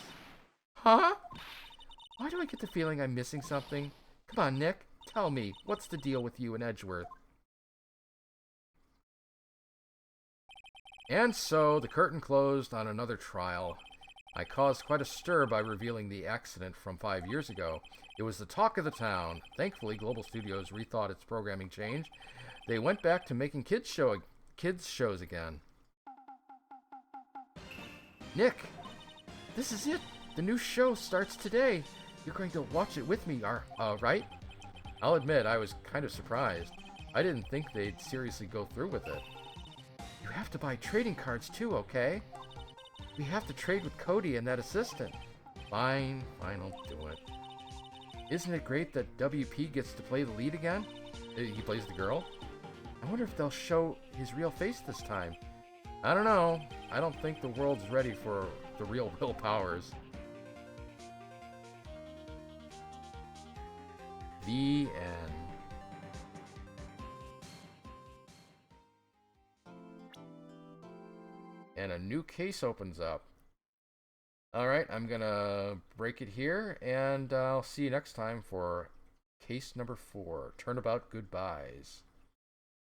Huh? Why do I get the feeling I'm missing something? Come on, Nick. Tell me, what's the deal with you and Edgeworth? And so, the curtain closed on another trial. I caused quite a stir by revealing the accident from 5 years ago. It was the talk of the town. Thankfully, Global Studios rethought its programming change. They went back to making kids shows again. Nick, this is it. The new show starts today. You're going to watch it with me, right? I'll admit, I was kind of surprised. I didn't think they'd seriously go through with it. You have to buy trading cards too, okay? We have to trade with Cody and that assistant. Fine, I'll do it. Isn't it great that WP gets to play the lead again? He plays the girl? I wonder if they'll show his real face this time. I don't know. I don't think the world's ready for the real Will Powers. The end. And a new case opens up. Alright, I'm gonna break it here, and I'll see you next time for case number 4, Turnabout Goodbyes.